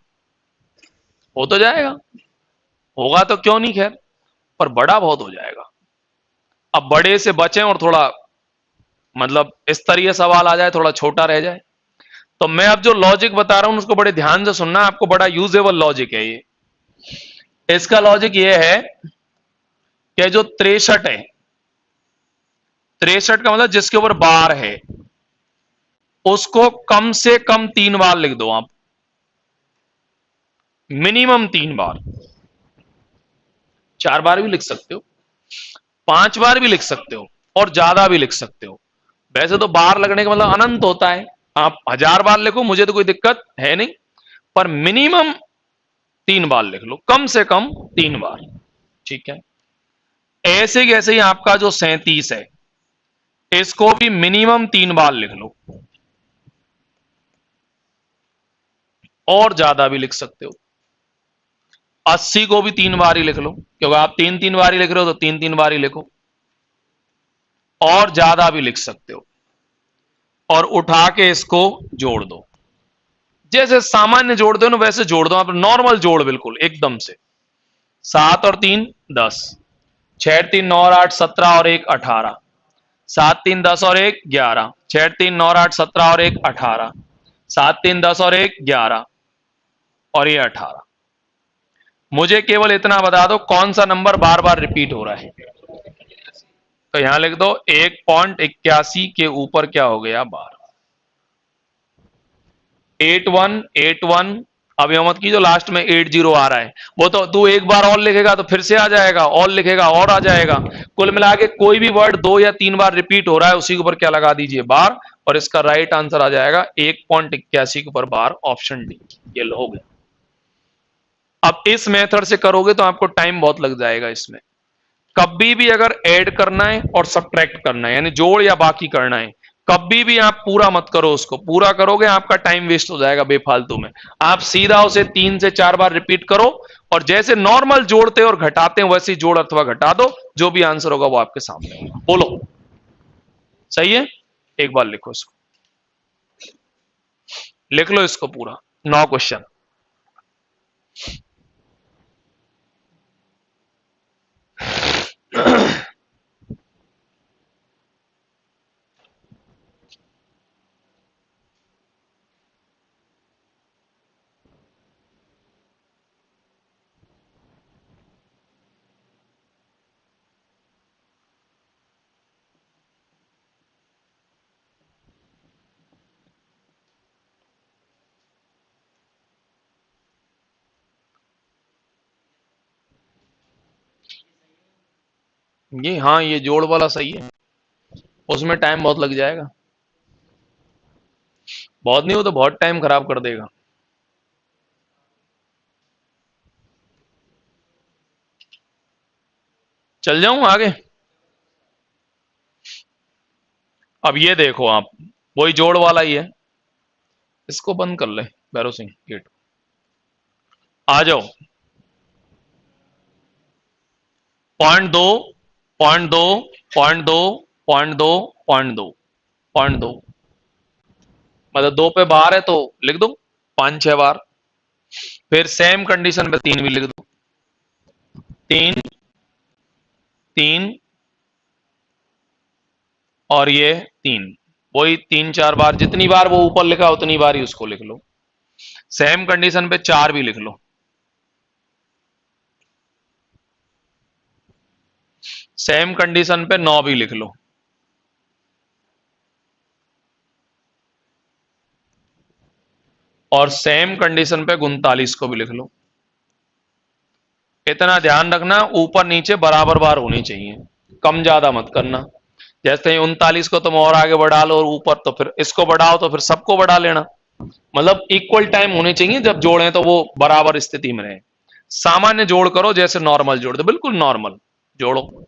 हो तो जाएगा, होगा तो क्यों नहीं, खैर, पर बड़ा बहुत हो जाएगा। अब बड़े से बचें और थोड़ा, मतलब स्तरीय सवाल आ जाए, थोड़ा छोटा रह जाए। तो मैं अब जो लॉजिक बता रहा हूं उसको बड़े ध्यान से सुनना, आपको बड़ा यूजेबल लॉजिक है ये। इसका लॉजिक ये है कि जो 63 है, 63 का मतलब जिसके ऊपर बार है, उसको कम से कम 3 बार लिख दो आप, मिनिमम 3 बार। 4 बार भी लिख सकते हो, 5 बार भी लिख सकते हो, और ज्यादा भी लिख सकते हो। वैसे तो बार लगने का मतलब अनंत होता है, आप 1000 बार लिखो, मुझे तो कोई दिक्कत है नहीं, पर मिनिमम 3 बार लिख लो, कम से कम 3 बार। ठीक है। ऐसे कैसे ही आपका जो 37 है, इसको भी मिनिमम 3 बार लिख लो। और ज्यादा भी लिख सकते हो। 80 को भी 3 बार ही लिख लो, क्योंकि आप 3 बार ही लिख रहे हो तो 3 बार ही लिखो। और ज्यादा भी लिख सकते हो, और उठा के इसको जोड़ दो। जैसे सामान्य जोड़ते हो ना वैसे जोड़ दो, आप नॉर्मल जोड़ बिल्कुल एकदम से। 7 और 3 10, 6 3 9 और 8 17 और 1 18, 7 3 10 और 1 11, 6 3 9 और 8 17 और 1 18, 7 3 10 और 1 11 और ये 18। मुझे केवल इतना बता दो कौन सा नंबर बार बार रिपीट हो रहा है। तो यहां लिख दो 1.81 के ऊपर क्या हो गया बार। 8181। अब यह मत की जो लास्ट में 80 आ रहा है, वो तो तू एक बार और लिखेगा तो फिर से आ जाएगा, और लिखेगा और आ जाएगा। कुल मिला के कोई भी वर्ड 2 या 3 बार रिपीट हो रहा है उसी के ऊपर क्या लगा दीजिए बार, और इसका राइट आंसर आ जाएगा 1.81 के ऊपर बार, ऑप्शन डी। ये हो गया। अब इस मेथड से करोगे तो आपको टाइम बहुत लग जाएगा इसमें। कभी भी अगर ऐड करना है और सब्ट्रैक्ट करना है, यानी जोड़ या बाकी करना है, कभी भी आप पूरा मत करो। उसको पूरा करोगे आपका टाइम वेस्ट हो जाएगा बेफालतू में। आप सीधा उसे 3 से 4 बार रिपीट करो, और जैसे नॉर्मल जोड़ते और घटाते हैं वैसे ही जोड़ अथवा घटा दो, जो भी आंसर होगा वो आपके सामने होगा। बोलो सही है? एक बार लिखो इसको, लिख लो इसको पूरा 9 क्वेश्चन। ये हाँ, ये जोड़ वाला सही है, उसमें टाइम बहुत लग जाएगा। बहुत नहीं हो तो बहुत टाइम खराब कर देगा। चल जाऊं आगे। अब ये देखो आप, वही जोड़ वाला ही है। इसको बंद कर ले भैरव सिंह गेट। आ जाओ। 0.2 0.2 0.2 0.2 0.2 0.2, मतलब 2 पे बार है तो लिख दो 5-6 बार। फिर सेम कंडीशन पे 3 भी लिख दो, 3 3 और ये 3। वही 3-4 बार, जितनी बार वो ऊपर लिखा उतनी बार ही उसको लिख लो। सेम कंडीशन पे 4 भी लिख लो। सेम कंडीशन पे 9 भी लिख लो। और सेम कंडीशन पे 39 को भी लिख लो। इतना ध्यान रखना ऊपर नीचे बराबर बार होनी चाहिए, कम ज्यादा मत करना। जैसे ही 39 को तुम और आगे बढ़ा लो और ऊपर, तो फिर इसको बढ़ाओ तो फिर सबको बढ़ा लेना। मतलब इक्वल टाइम होने चाहिए जब जोड़ें तो वो बराबर स्थिति में रहे। सामान्य जोड़ करो, जैसे नॉर्मल जोड़ दो, बिल्कुल नॉर्मल जोड़ो।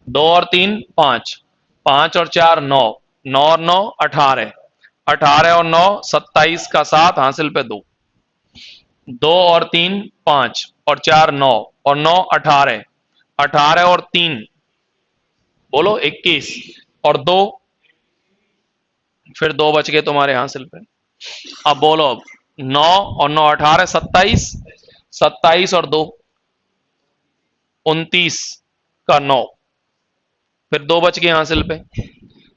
2 और 3 5, 5 और 4 9, 9 और 9 18, 18 और 9 27 का 7 हासिल पे 2, 2 और 3 5 और 4 9 और 9 18, 18 और 3 बोलो 21 और 2, फिर 2 बच गए तुम्हारे हासिल पे। अब बोलो, अब 9 और 9 18 27, 27 और 2 29 का 9, फिर 2 बच गए हासिल पे।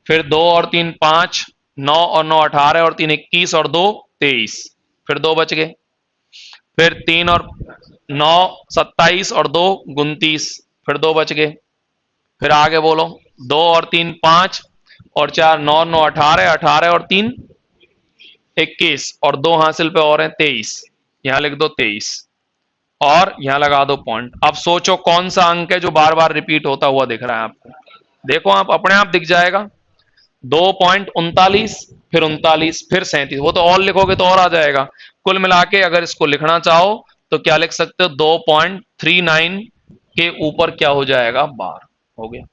फिर 2 और 3 5, 9 और 9 18 और 3 21 और 2 23, फिर 2 बच गए। फिर 3 और 9 27 और 2 29, फिर 2 बच गए। फिर आगे बोलो, 2 और 3 5 और 4 9 9 18, 18 और 3 21 और 2 हासिल पे और हैं 23, यहां लिख दो 23 और यहां लगा दो पॉइंट। अब सोचो कौन सा अंक है जो बार बार रिपीट होता हुआ दिख रहा है आपको। देखो आप, अपने आप दिख जाएगा। 2.39, फिर 39, फिर 37, वो तो और लिखोगे तो और आ जाएगा। कुल मिला के अगर इसको लिखना चाहो तो क्या लिख सकते हो, 2.39 के ऊपर क्या हो जाएगा बार। हो गया।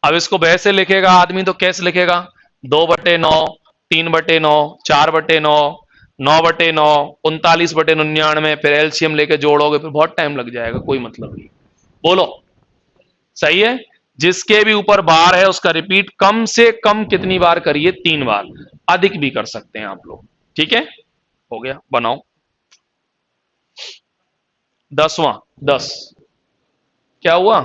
अब इसको वैसे लिखेगा आदमी तो कैसे लिखेगा, 2/9 3/9, 4/9, 9/9, 39/99, फिर एलसीएम लेके जोड़ोगे, फिर बहुत टाइम लग जाएगा, कोई मतलब नहीं। बोलो, सही है। जिसके भी ऊपर बार है उसका रिपीट कम से कम कितनी बार करिए? 3 बार, अधिक भी कर सकते हैं आप लोग। ठीक है, हो गया, बनाओ। 10वां, 10 क्या हुआ?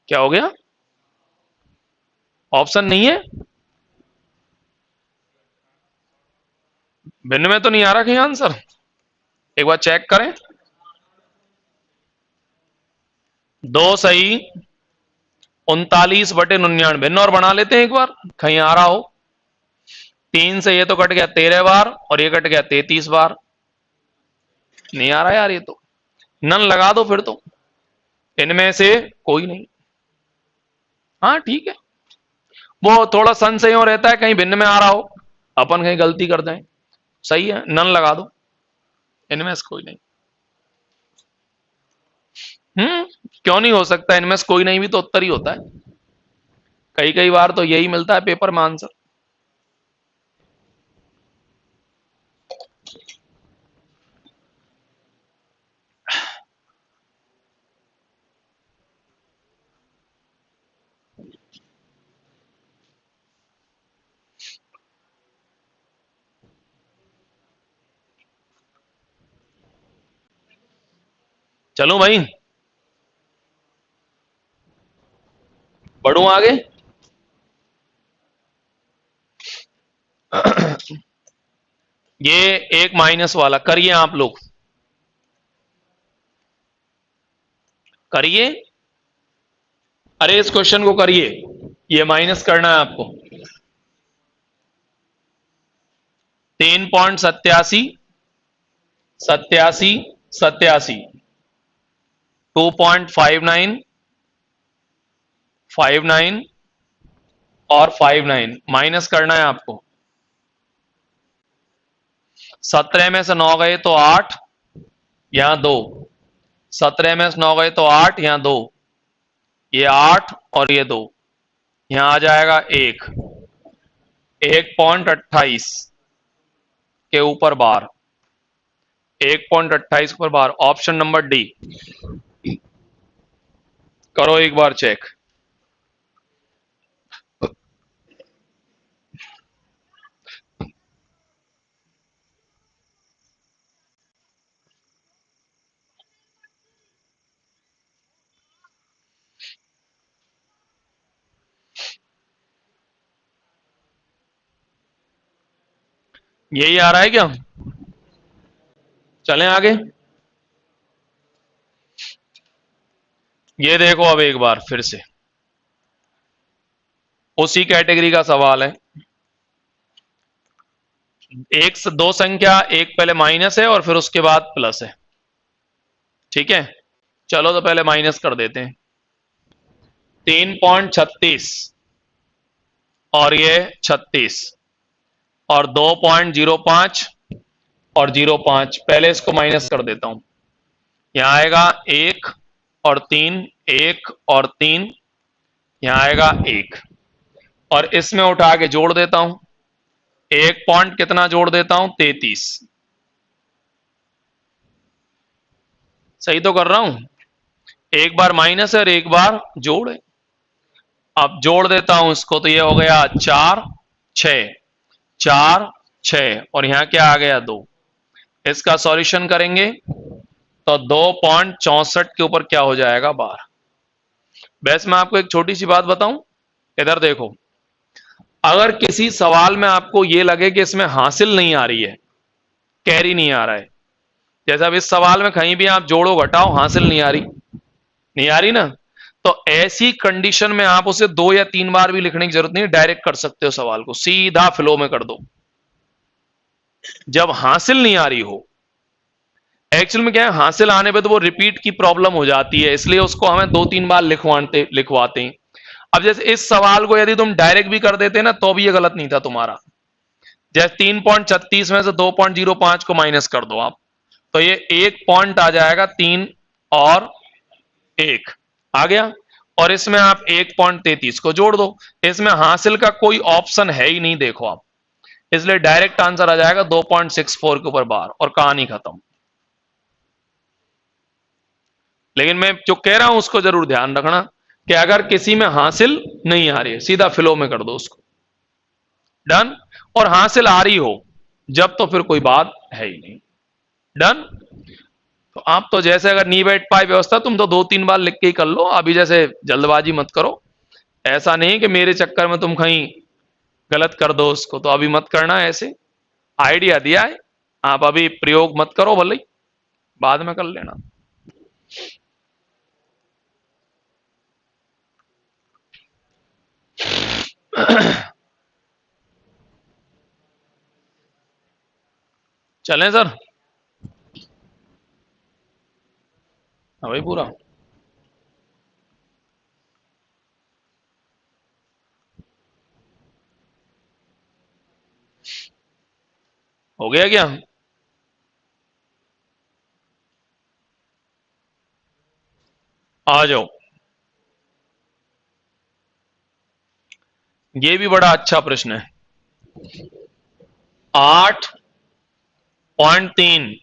क्या हो गया? ऑप्शन नहीं है? भिन्न में तो नहीं आ रहा कहीं आंसर, एक बार चेक करें। 2 सही, 39/99, भिन्न और बना लेते हैं एक बार, कहीं आ रहा हो। 3 से ये तो कट गया 13 बार, और ये कट गया 33 बार। नहीं आ रहा यार, ये तो नन लगा दो फिर तो, इनमें से कोई नहीं। हाँ ठीक है, वो थोड़ा संशय हो रहता है कहीं भिन्न में आ रहा हो, अपन कहीं गलती कर दें। सही है, नन लगा दो, इनमें से कोई नहीं। क्यों नहीं हो सकता? इनमें से कोई नहीं भी तो उत्तर ही होता है। कई कई बार तो यही मिलता है पेपर में आंसर। चलो भाई, बढ़ू आगे। ये एक माइनस वाला करिए आप लोग, करिए। अरे इस क्वेश्चन को करिए, ये माइनस करना है आपको। 3.87, 87, 87, 2.59, 59 और 59 माइनस करना है आपको। 17 में से 9 गए तो 8, यहां 2। 17 में से 9 गए तो 8, यहां 2, ये 8 और ये 2, यहां आ जाएगा 1। 1.28 के ऊपर बार, 1.28 ऊपर बार, ऑप्शन नंबर डी। करो एक बार चेक। यही आ रहा है क्या? चलें आगे। ये देखो अब एक बार फिर से उसी कैटेगरी का सवाल है। एक से दो संख्या, एक पहले माइनस है और फिर उसके बाद प्लस है। ठीक है, चलो तो पहले माइनस कर देते हैं। 3.36 और ये 36 और 2.05 और 0.5, पहले इसको माइनस कर देता हूं। यहां आएगा 1 और 3, 1 और 3, यहां आएगा 1, और इसमें उठा के जोड़ देता हूं। 1 पॉइंट कितना जोड़ देता हूं? 33। सही तो कर रहा हूं? एक बार माइनस है और एक बार जोड़ है। अब जोड़ देता हूं इसको, तो ये हो गया 4, 6, 4, 6, और यहां क्या आ गया? 2। इसका सॉल्यूशन करेंगे तो 2.64 के ऊपर क्या हो जाएगा? 12। वैसे मैं आपको एक छोटी सी बात बताऊं, इधर देखो, अगर किसी सवाल में आपको ये लगे कि इसमें हासिल नहीं आ रही है, कैरी नहीं आ रहा है, जैसे अब इस सवाल में कहीं भी आप जोड़ो घटाओ हासिल नहीं आ रही, नहीं आ रही ना, तो ऐसी कंडीशन में आप उसे 2 या 3 बार भी लिखने की जरूरत नहीं, डायरेक्ट कर सकते हो, सवाल को सीधा फ्लो में कर दो। जब हासिल नहीं आ रही हो, एक्चुअल में क्या है, हासिल आने पे तो वो रिपीट की प्रॉब्लम हो जाती है, इसलिए उसको हमें 2-3 बार लिखवाते हैं। अब जैसे इस सवाल को यदि तुम डायरेक्ट भी कर देते ना तो भी ये गलत नहीं था तुम्हारा। जैसे 3.36 में से 2.05 को माइनस कर दो आप, तो ये 1 पॉइंट आ जाएगा, 3 और 1 आ गया। और इसमें आप 1.33 को जोड़ दो। इसमें हासिल का कोई ऑप्शन है ही नहीं, देखो आप, इसलिए डायरेक्ट आंसर आ जाएगा 2.64 के ऊपर बार और कहानी खत्म। लेकिन मैं जो कह रहा हूं उसको जरूर ध्यान रखना कि अगर किसी में हासिल नहीं आ रही है, सीधा फ्लो में कर दो उसको, डन। और हासिल आ रही हो जब, तो फिर कोई बात है ही नहीं, डन। तो आप तो जैसे अगर नहीं बैठ पाए व्यवस्था, तुम तो 2-3 बार लिख के ही कर लो, अभी जैसे जल्दबाजी मत करो। ऐसा नहीं कि मेरे चक्कर में तुम कहीं गलत कर दो उसको, तो अभी मत करना ऐसे। आइडिया दिया है, आप अभी प्रयोग मत करो, भले ही बाद में कर लेना। चलें सर? हाँ भाई, पूरा हो गया क्या? आ जाओ। ये भी बड़ा अच्छा प्रश्न है। 8.3,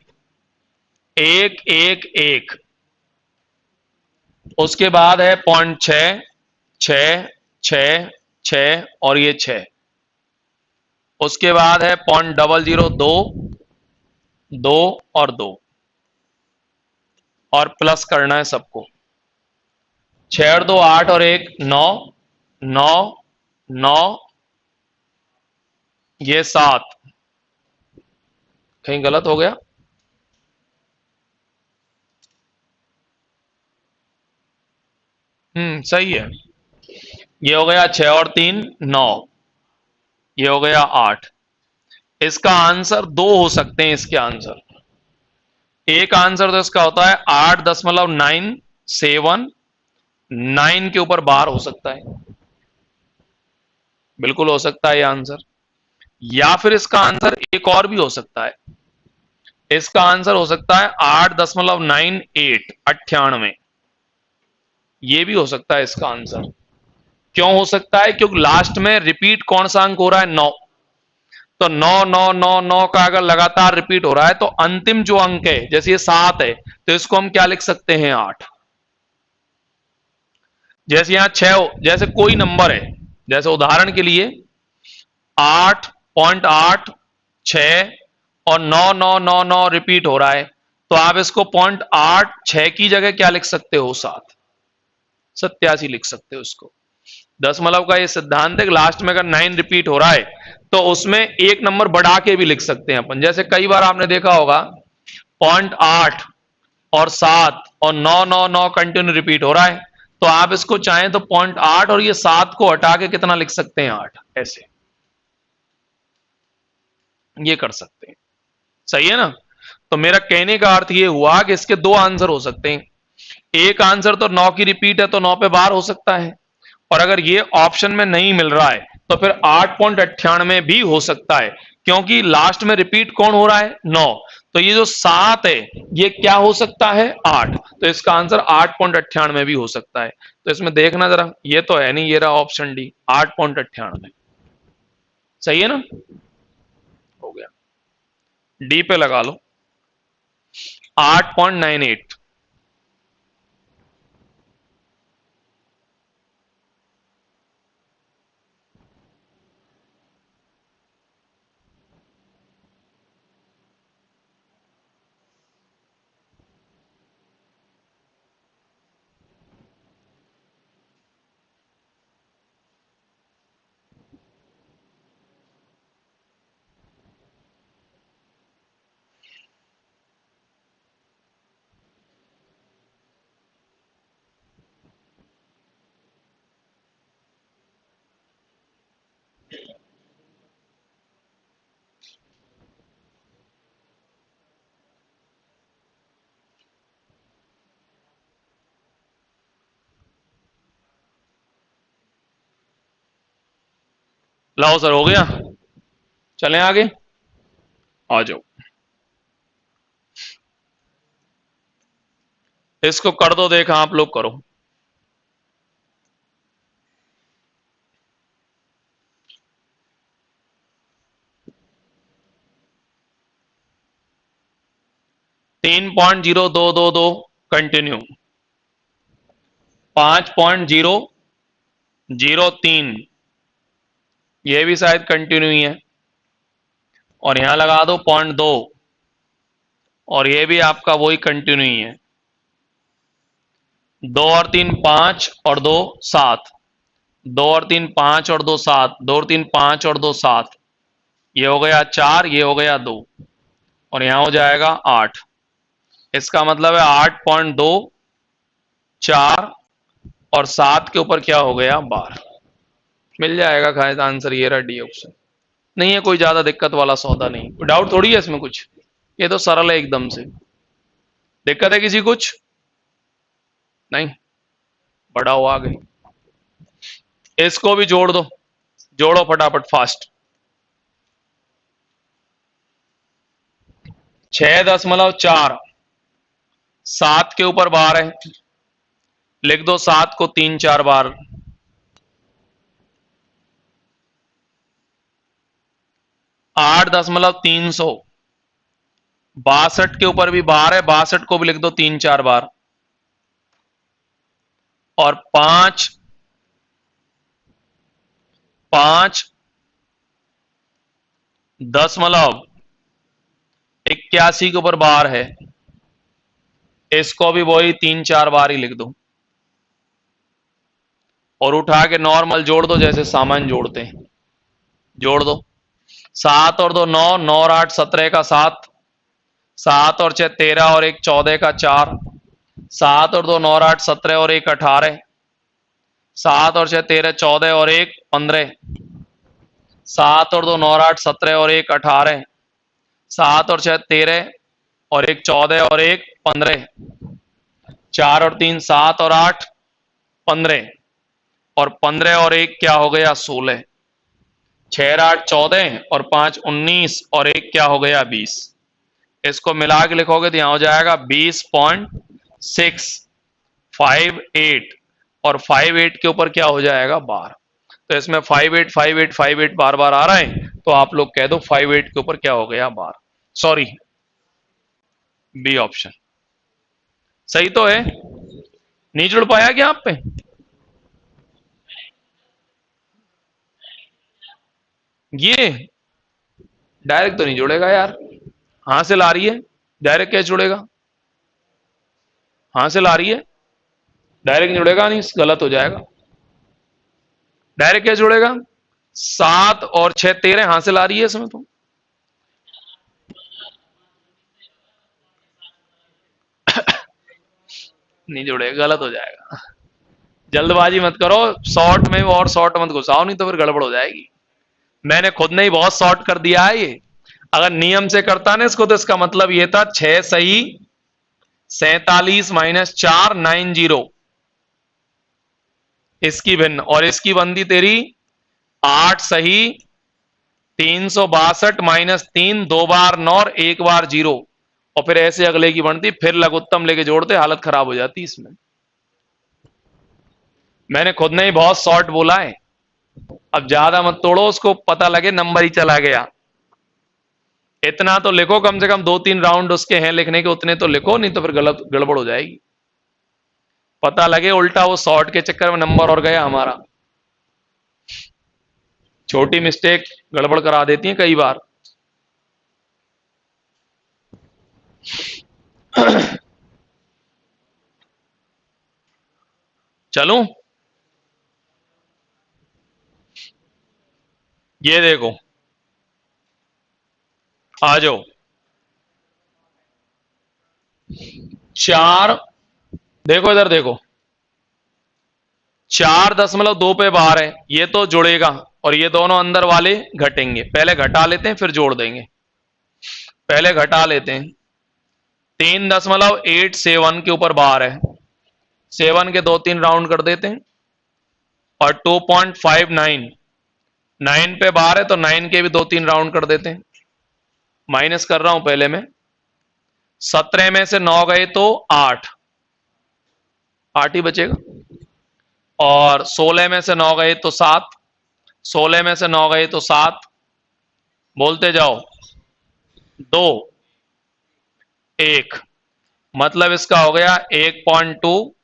1 1 1, उसके बाद है 0.6, 6 6 6 और ये 6, उसके बाद है 0.00 2, 2 और 2, और प्लस करना है सबको। 6 और 2 8 और 1 9, 9 9, ये 7। कहीं गलत हो गया? सही है। ये हो गया 6 और 3 9, ये हो गया 8। इसका आंसर दो हो सकते हैं। इसके आंसर, एक आंसर तो इसका होता है 8.9 7, 9 के ऊपर बार हो सकता है, बिल्कुल हो सकता है ये आंसर। या फिर इसका आंसर एक और भी हो सकता है, इसका आंसर हो सकता है 8.98, 98। ये भी हो सकता है इसका आंसर। क्यों हो सकता है? क्योंकि लास्ट में रिपीट कौन सा अंक हो रहा है? 9। तो 9 9 9 9 का अगर लगातार रिपीट हो रहा है, तो अंतिम जो अंक है, जैसे ये 7 है, तो इसको हम क्या लिख सकते हैं? 8। जैसे यहां 6 हो, जैसे कोई नंबर है, जैसे उदाहरण के लिए 8.8, 6 और 9 9 9 9 रिपीट हो रहा है, तो आप इसको 0.86 की जगह क्या लिख सकते हो? 7, 87 लिख सकते हो इसको। दशमलव का ये सिद्धांत है कि लास्ट में अगर 9 रिपीट हो रहा है, तो उसमें एक नंबर बढ़ा के भी लिख सकते हैं अपन। जैसे कई बार आपने देखा होगा 0.8 और 7 और 9 9 9 कंटिन्यू रिपीट हो रहा है, तो आप इसको चाहें तो 0.8 और ये 7 को हटा के कितना लिख सकते हैं? 8। ऐसे ये कर सकते हैं। सही है ना? तो मेरा कहने का अर्थ ये हुआ कि इसके दो आंसर हो सकते हैं। एक आंसर तो 9 की रिपीट है, तो 9 पे बार हो सकता है, और अगर ये ऑप्शन में नहीं मिल रहा है, तो फिर 8.98 भी हो सकता है, क्योंकि लास्ट में रिपीट कौन हो रहा है? 9। तो ये जो 7 है, ये क्या हो सकता है? 8। तो इसका आंसर 8.98 भी हो सकता है। तो इसमें देखना जरा, ये तो है नहीं, ये रहा ऑप्शन डी, 8.98। सही है ना? हो गया। डी पे लगा लो, 8.98। लाओ सर, हो गया। चलें आगे, आ जाओ। इसको कर दो, देखा आप लोग करो। 3.0222 कंटिन्यू, 5.003 ये भी शायद कंटिन्यू ही है, और यहां लगा दो 0.2 और ये भी आपका वही कंटिन्यू ही है। 2 और 3 5 और 2 7, 2 और 3 5 और 2 7, 2 और 3 5 और 2 7, ये हो गया 4, ये हो गया 2, और यहां हो जाएगा 8। इसका मतलब है 8.2 4 और 7 के ऊपर क्या हो गया 12। मिल जाएगा खायद आंसर, ये रहा डी ऑप्शन। नहीं है कोई ज्यादा दिक्कत वाला सौदा, नहीं डाउट थोड़ी है इसमें कुछ, ये तो सरल है एकदम से। दिक्कत है किसी कुछ? नहीं, बड़ा हो आ गई। इसको भी जोड़ दो, जोड़ो फटाफट फास्ट। 6.4, 7 के ऊपर 12 है, लिख दो 7 को 3-4 बार। 8.300, 62 के ऊपर भी 12 है, 62 को भी लिख दो 3-4 बार। और 5 5.81 के ऊपर 12 है, इसको भी वही 3-4 बार ही लिख दो, और उठा के नॉर्मल जोड़ दो जैसे सामान जोड़ते हैं, जोड़ दो। 7 और 2 9, 9 और 8 17 का 7, 7 और 6 13 और 1 14 का 4, 7 और 2 9 और 8 17 और 1 18, 7 और 6 13 14 और 1 15, 7 और 2 9 और 8 17 और 1 18, 7 और 6 13 और 1 14 और 1 15, 4 और 3 7 और 8 15, और 15 और 1 क्या हो गया 16, 6 और 8 14 और 5 19 और 1 क्या हो गया 20। इसको मिला के लिखोगे तो यहां हो जाएगा 20.658, और 58 के ऊपर क्या हो जाएगा 12। तो इसमें 58 58 58 बार बार आ रहा है, तो आप लोग कह दो 58 के ऊपर क्या हो गया 12। सॉरी, बी ऑप्शन सही तो है। नहीं जुड़ पाया क्या आप पे? ये डायरेक्ट तो नहीं जुड़ेगा यार, हासिल आ रही है, डायरेक्ट कैसे जुड़ेगा? हासिल आ रही है, डायरेक्ट नहीं जुड़ेगा, नहीं गलत हो जाएगा। डायरेक्ट कैसे जुड़ेगा? 7 और 6 13 हासिल आ रही है इसमें तो। नहीं जुड़ेगा, गलत हो जाएगा। जल्दबाजी मत करो, शॉर्ट में और शॉर्ट मत घुसाओ, नहीं तो फिर गड़बड़ हो जाएगी। मैंने खुद ने ही बहुत शॉर्ट कर दिया है ये। अगर नियम से करता ना इसको, तो इसका मतलब ये था 6 सही 47 माइनस 4 90, इसकी भिन्न, और इसकी बंदी तेरी 8 सही 362 माइनस 3 2 बार 9 और 1 बार 0, और फिर ऐसे अगले की बनती, फिर लघुत्तम लेके जोड़ते, हालत खराब हो जाती इसमें। मैंने खुद ने ही बहुत शॉर्ट बोला है। अब ज्यादा मत तोड़ो उसको, पता लगे नंबर ही चला गया। इतना तो लिखो, कम से कम 2-3 राउंड उसके हैं लिखने के, उतने तो लिखो, नहीं तो फिर गलत गड़बड़ हो जाएगी। पता लगे उल्टा वो शॉर्ट के चक्कर में नंबर और गया हमारा। छोटी मिस्टेक गड़बड़ करा देती है कई बार। चलूं? ये देखो, आ जाओ। 4, देखो इधर देखो, 4.2 पे बार है, ये तो जुड़ेगा, और ये दोनों अंदर वाले घटेंगे। पहले घटा लेते हैं फिर जोड़ देंगे। पहले घटा लेते हैं। 3.87 के ऊपर बार है, 7 के 2-3 राउंड कर देते हैं, और 2.59 9 पे बार है, तो 9 के भी 2-3 राउंड कर देते हैं। माइनस कर रहा हूं पहले में, 17 में से 9 गए तो 8 ही बचेगा, और 16 में से 9 गए तो 7, 16 में से 9 गए तो 7, बोलते जाओ, 2 1 मतलब इसका हो गया 1.2,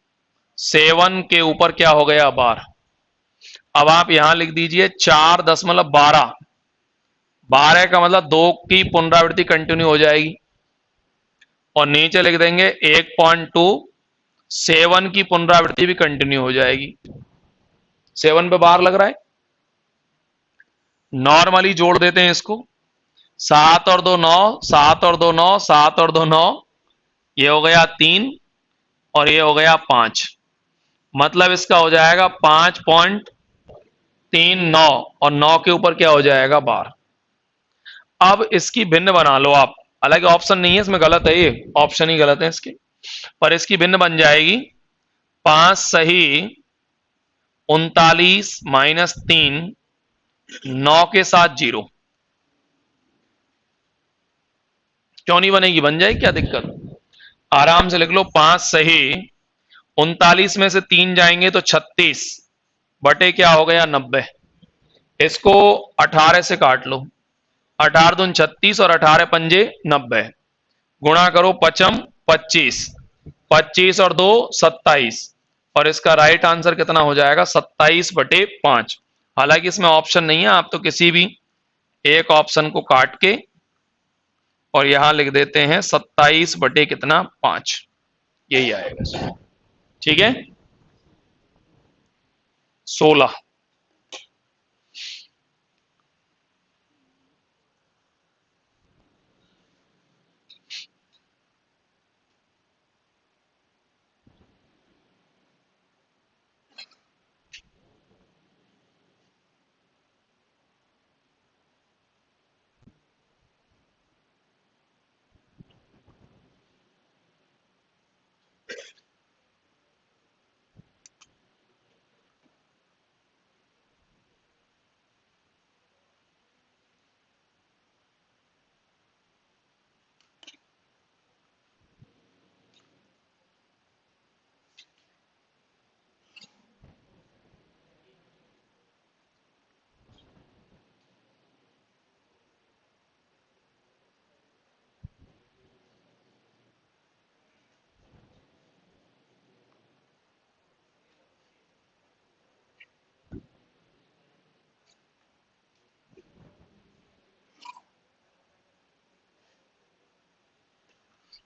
7 के ऊपर क्या हो गया बार। अब आप यहां लिख दीजिए 4.12। 12 का मतलब 2 की पुनरावृत्ति कंटिन्यू हो जाएगी, और नीचे लिख देंगे 1.2, 7 की पुनरावृत्ति भी कंटिन्यू हो जाएगी। 7 पे बार लग रहा है, नॉर्मली जोड़ देते हैं इसको। 7 और 2 9, 7 और 2 9, 7 और 2 9, ये हो गया 3 और ये हो गया 5। मतलब इसका हो जाएगा 5.39, और 9 के ऊपर क्या हो जाएगा बार। अब इसकी भिन्न बना लो आप, हालांकि ऑप्शन नहीं है इसमें, गलत है, ये ऑप्शन ही गलत है इसके, पर इसकी भिन्न बन जाएगी 5 सही 39 - 3, 9 के साथ 0। क्यों नहीं बनेगी, बन जाएगी, क्या दिक्कत। आराम से लिख लो 5 सही 39 में से 3 जाएंगे तो 36 बटे क्या हो गया 90। इसको 18 से काट लो, 18 दून 36 और 18 पंजे 90, गुणा करो पचम 25, 25 और 2 27, और इसका राइट आंसर कितना हो जाएगा 27/5। हालांकि इसमें ऑप्शन नहीं है, आप तो किसी भी एक ऑप्शन को काट के और यहां लिख देते हैं 27 बटे कितना 5, यही आएगा। ठीक है, 16।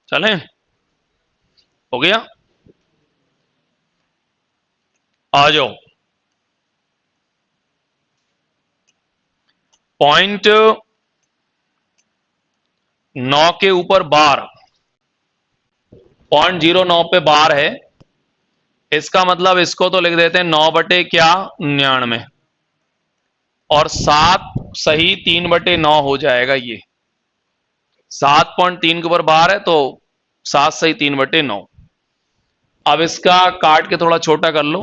चलें, हो गया, आ जाओ। पॉइंट 9 के ऊपर बार, 0.09 पे बार है, इसका मतलब इसको तो लिख देते हैं 9 बटे क्या 99, और 7 सही 3/9 हो जाएगा। ये 7.3 के ऊपर बार है तो 7 सही 3/9। अब इसका काट के थोड़ा छोटा कर लो,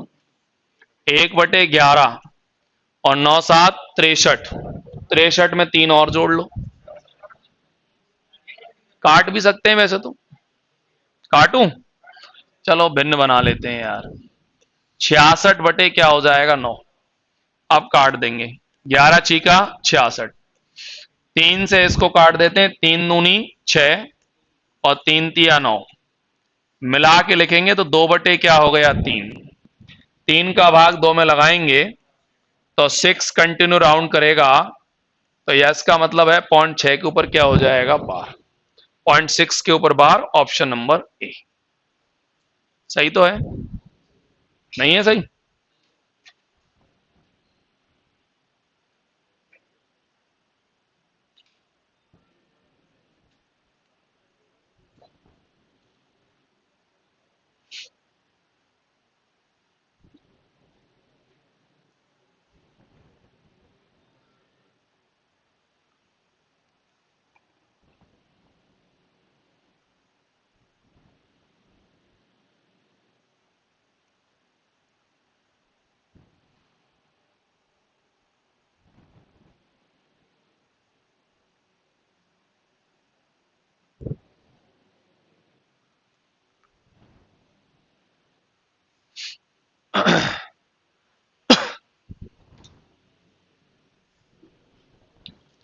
1/11, और 9 7 63, 63 में 3 और जोड़ लो। काट भी सकते हैं वैसे तो, काटूं, चलो भिन्न बना लेते हैं यार। 66 बटे क्या हो जाएगा 9। अब काट देंगे, 11 छीका 66, 3 से इसको काट देते हैं, 3 दूनी 6 और 3 तिया 9, मिला के लिखेंगे तो 2 बटे क्या हो गया 3। 3 का भाग 2 में लगाएंगे तो 6 कंटिन्यू राउंड करेगा, तो यस का मतलब है 0.6 के ऊपर क्या हो जाएगा बार, 0.6 के ऊपर बार, ऑप्शन नंबर ए। सही तो है, नहीं है सही।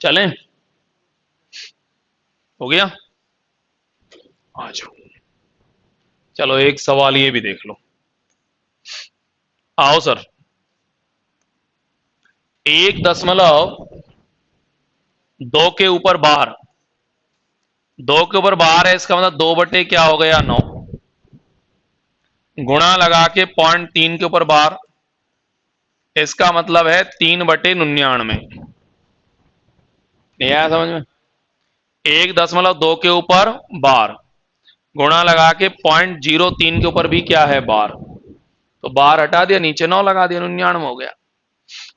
चलें, हो गया, आ जाओ। चलो एक सवाल ये भी देख लो। आओ सर, 1.2 के ऊपर बार, 2 के ऊपर बार है, इसका मतलब 2 बटे क्या हो गया 9, गुणा लगा के 0.3 के ऊपर बार, इसका मतलब है 3/99। नहीं आया समझ में? 1.2 के ऊपर बार, गुणा लगा के 0.03 के ऊपर भी क्या है बार, तो बार हटा दिया, नीचे 9 लगा दिया, 99 हो गया।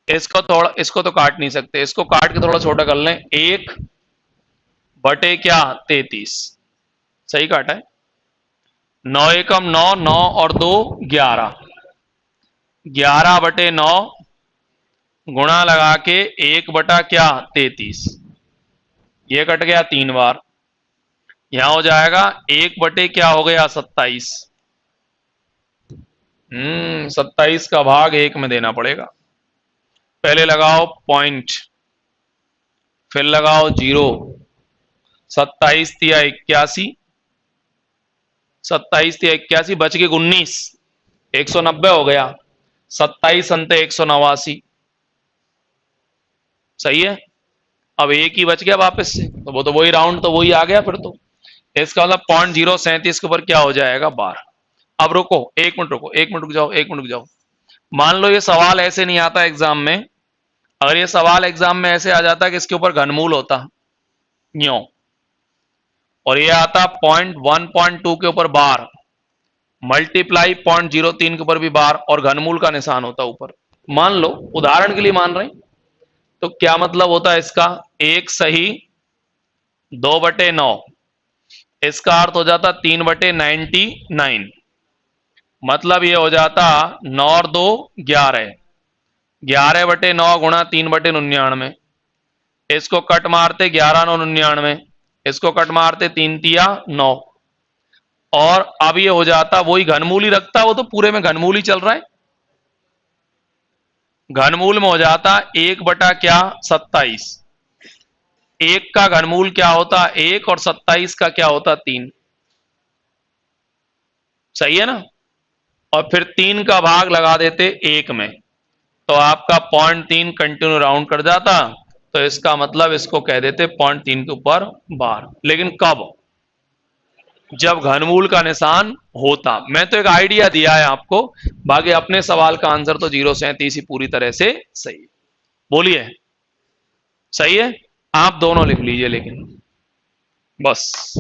इसको थोड़ा, इसको तो काट नहीं सकते, इसको काट के थोड़ा छोटा कर लें, 1 बटे क्या 33, सही काटा है। 9 एकम 9, 9 और 2 11, 11/9 गुणा लगा के 1 बटा क्या 33, ये कट गया 3 बार, यहां हो जाएगा 1 बटे क्या हो गया 27। 27 का भाग 1 में देना पड़ेगा। पहले लगाओ पॉइंट, फिर लगाओ 0, 27 तिया 81, 27 तिया 81, बच गए 19, 190 हो गया, 27 अंते 189, सही है। अब एक ही बच गया वापस से, तो वो तो वही राउंड, तो वही आ गया फिर तो। इसका मतलब 0.037 के ऊपर क्या हो जाएगा 12। अब रुको, 1 मिनट रुको, 1 मिनट रुक जाओ, 1 मिनट रुक जाओ। मान लो ये सवाल ऐसे नहीं आता एग्जाम में, अगर ये सवाल एग्जाम में ऐसे आ जाता कि इसके ऊपर घनमूल होता न्यो, और ये आता 0.1.2 के ऊपर बार, मल्टीप्लाई 0.03 के ऊपर भी बार, और घनमूल का निशान होता ऊपर, मान लो उदाहरण के लिए मान रहे हैं, तो क्या मतलब होता है इसका, एक सही 2/9, इसका अर्थ हो जाता 3/99, मतलब ये हो जाता 9 और 2 11, 11/9 गुणा 3/99, इसको कट मारते 11×9 99, इसको कट मारते 3 तिया 9, और अब ये हो जाता वही घनमूल ही रखता, वो तो पूरे में घनमूल ही चल रहा है, घनमूल में हो जाता 1 बटा क्या 27, 1 का घनमूल क्या होता 1, और 27 का क्या होता 3, सही है ना। और फिर 3 का भाग लगा देते 1 में, तो आपका 0.3 कंटिन्यू राउंड कर जाता, तो इसका मतलब इसको कह देते 0.3 के ऊपर बार। लेकिन कब, जब घनमूल का निशान होता। मैं तो एक आइडिया दिया है आपको, बाकी अपने सवाल का आंसर तो 0.37 ही पूरी तरह से सही है। बोलिए, सही है। आप दोनों लिख लीजिए, लेकिन बस